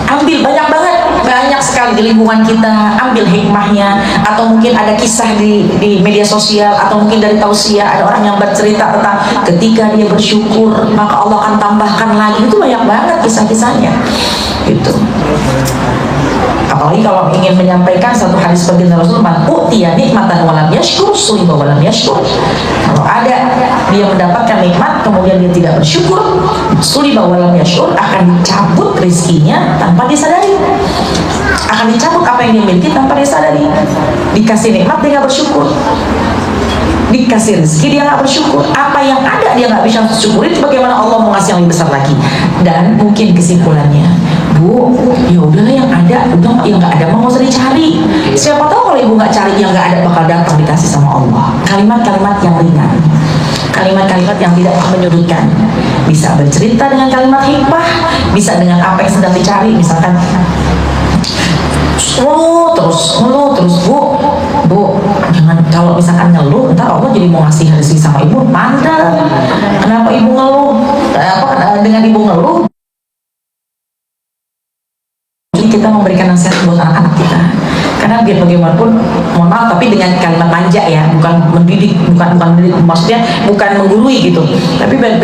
ambil banyak sekali di lingkungan kita, ambil hikmahnya. Atau mungkin ada kisah di media sosial, atau mungkin dari tausiah ada orang yang bercerita tentang ketika dia bersyukur maka Allah akan tambahkan lagi. Itu banyak banget kisah-kisahnya gitu. Apalagi kalau ingin menyampaikan satu hadis baginda Rasulullah, utiya nikmatan walam yashkur suliba walam yashkur. Kalau ada dia mendapatkan nikmat kemudian dia tidak bersyukur, suliba walam yashkur, akan dicabut rezekinya tanpa disadari. Akan dicabut apa yang dia miliki tanpa disadari. Dikasih nikmat dia nggak bersyukur, dikasih rezeki dia nggak bersyukur, apa yang ada dia nggak bisa syukuri. Bagaimana Allah mau ngasih yang lebih besar lagi? Dan mungkin kesimpulannya, Bu, ya udahlah yang ada, udah yang nggak ada mau nggak usah dicari. Siapa tahu kalau ibu nggak cari yang nggak ada bakal datang dikasih sama Allah. Kalimat-kalimat yang ringan. kalimat-kalimat yang tidak menyudutkan. Bisa bercerita dengan kalimat hikmah, bisa dengan apa yang sedang dicari, misalkan ngeluh terus, bu, jangan, kalau misalkan ngeluh ntar Allah jadi mau ngasih rezeki sama ibu, mandal. Kenapa ibu ngeluh? Dengan ibu ngeluh kita memberikan nasihat buat anak-anak kita, karena biar bagaimanapun, mohon maaf tapi dengan kalimat manja ya, bukan mendidik, bukan maksudnya bukan menggurui gitu, tapi biar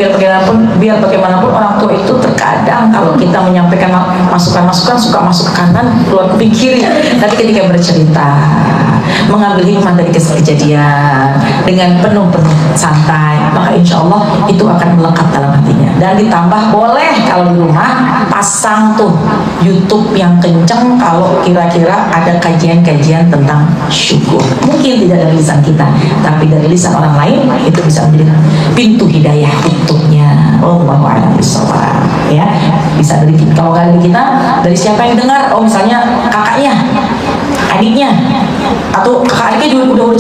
bagaimanapun orang tua itu terkadang kalau kita menyampaikan masukan suka masuk ke kanan keluar kuping kiri, tapi ketika bercerita mengambil hikmah dari kejadian dengan penuh santai, maka insya Allah itu akan melekat dalam hatinya. Dan ditambah boleh kalau di rumah pasang tuh YouTube yang kenceng kalau kira-kira ada kajian-kajian tentang syukur. Mungkin tidak dari lisan kita, tapi dari lisan orang lain itu bisa menjadi pintu hidayah untuknya. Wallahu a'lam bishawab. Ya, bisa dari, kalau nggak dari kita, dari siapa yang dengar? Oh misalnya kakaknya, adiknya, atau kakak adiknya juga udah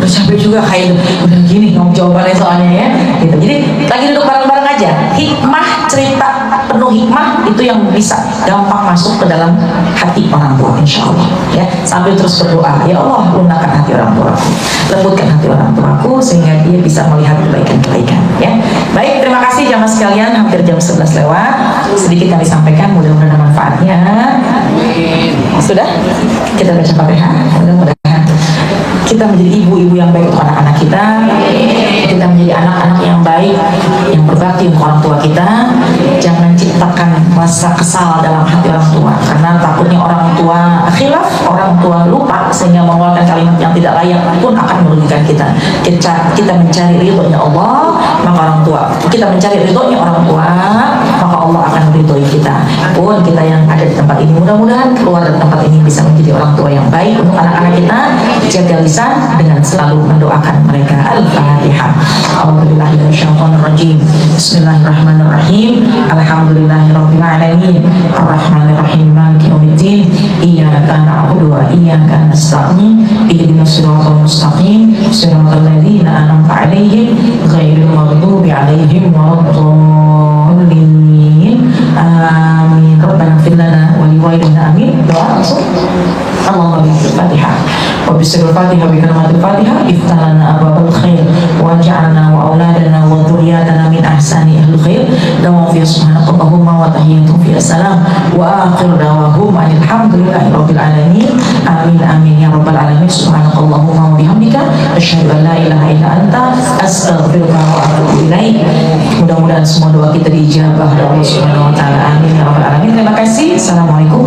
capek juga kayak udah gini ngomong jawabannya soalnya ya gitu. Jadi lagi duduk bareng-bareng aja, hikmah, cerita penuh hikmah itu yang bisa gampang masuk ke dalam hati orang tua, insya Allah ya. Sambil terus berdoa, ya Allah lunakkan hati orang tuaku, lembutkan hati orang tuaku sehingga dia bisa melihat kebaikan-kebaikan ya. Baik, terima kasih jamaah sekalian, hampir jam 11 lewat, sedikit kami sampaikan, mudah-mudahan manfaatnya. Sudah kita baca Fatihah, mudah-mudahan kita menjadi ibu-ibu yang baik untuk anak-anak kita menjadi anak-anak yang baik, yang berbakti untuk orang tua kita. Jangan ciptakan rasa kesal dalam hati orang tua, karena takutnya orang tua khilaf, orang tua lupa sehingga mengeluarkan kalimat yang tidak layak pun akan merugikan kita. Kita mencari ridhonya Allah, maka orang tua, kita mencari ridhonya orang tua, maka Allah akan meridhoi kita. Pun kita yang ada di tempat ini, mudah-mudahan keluar dari tempat ini bisa menjadi orang tua yang baik untuk anak-anak kita. Jaga lisan dengan selalu mendoakan mereka. Al-Fatihah. A'udzubillahi minasyaitonirrajim. Bismillahirrahmanirrahim. Alhamdulillahirabbil alamin. Arrahmanirrahim. Maliki yaumiddin. Iyyaka na'budu wa iyyaka nasta'in. Ihdinas siratal mustaqim. Siratal ladzina an'amta 'alaihim ghairil maghdubi 'alaihim waladdallin. Amin. Rabbana ighfir lana wa liwalidayna. Amin. Doa langsung. Allahumma bihaqil Fatihah wa bisirril Fatihah bi kalimatil Fatihah iftah lana abwabal khair waj'alna wa auladana wa dhurriyyatana min ahsani ahlil khair. Dawa fi subhanakallahumma wa tahiyyatuhum fi salam wa akhiru da'wahum alhamdulillahi rabbil alamin. Amin amin ya rabbal alamin. Subhanakallahumma wa bihamdika asyhadu an la ilaha illa anta astaghfiruka wa atubu ilaik. Mudah-mudahan semua doa kita diijabah oleh Allah Subhanahu wa taala. Amin ya rabbal alamin. Terima kasih. Assalamualaikum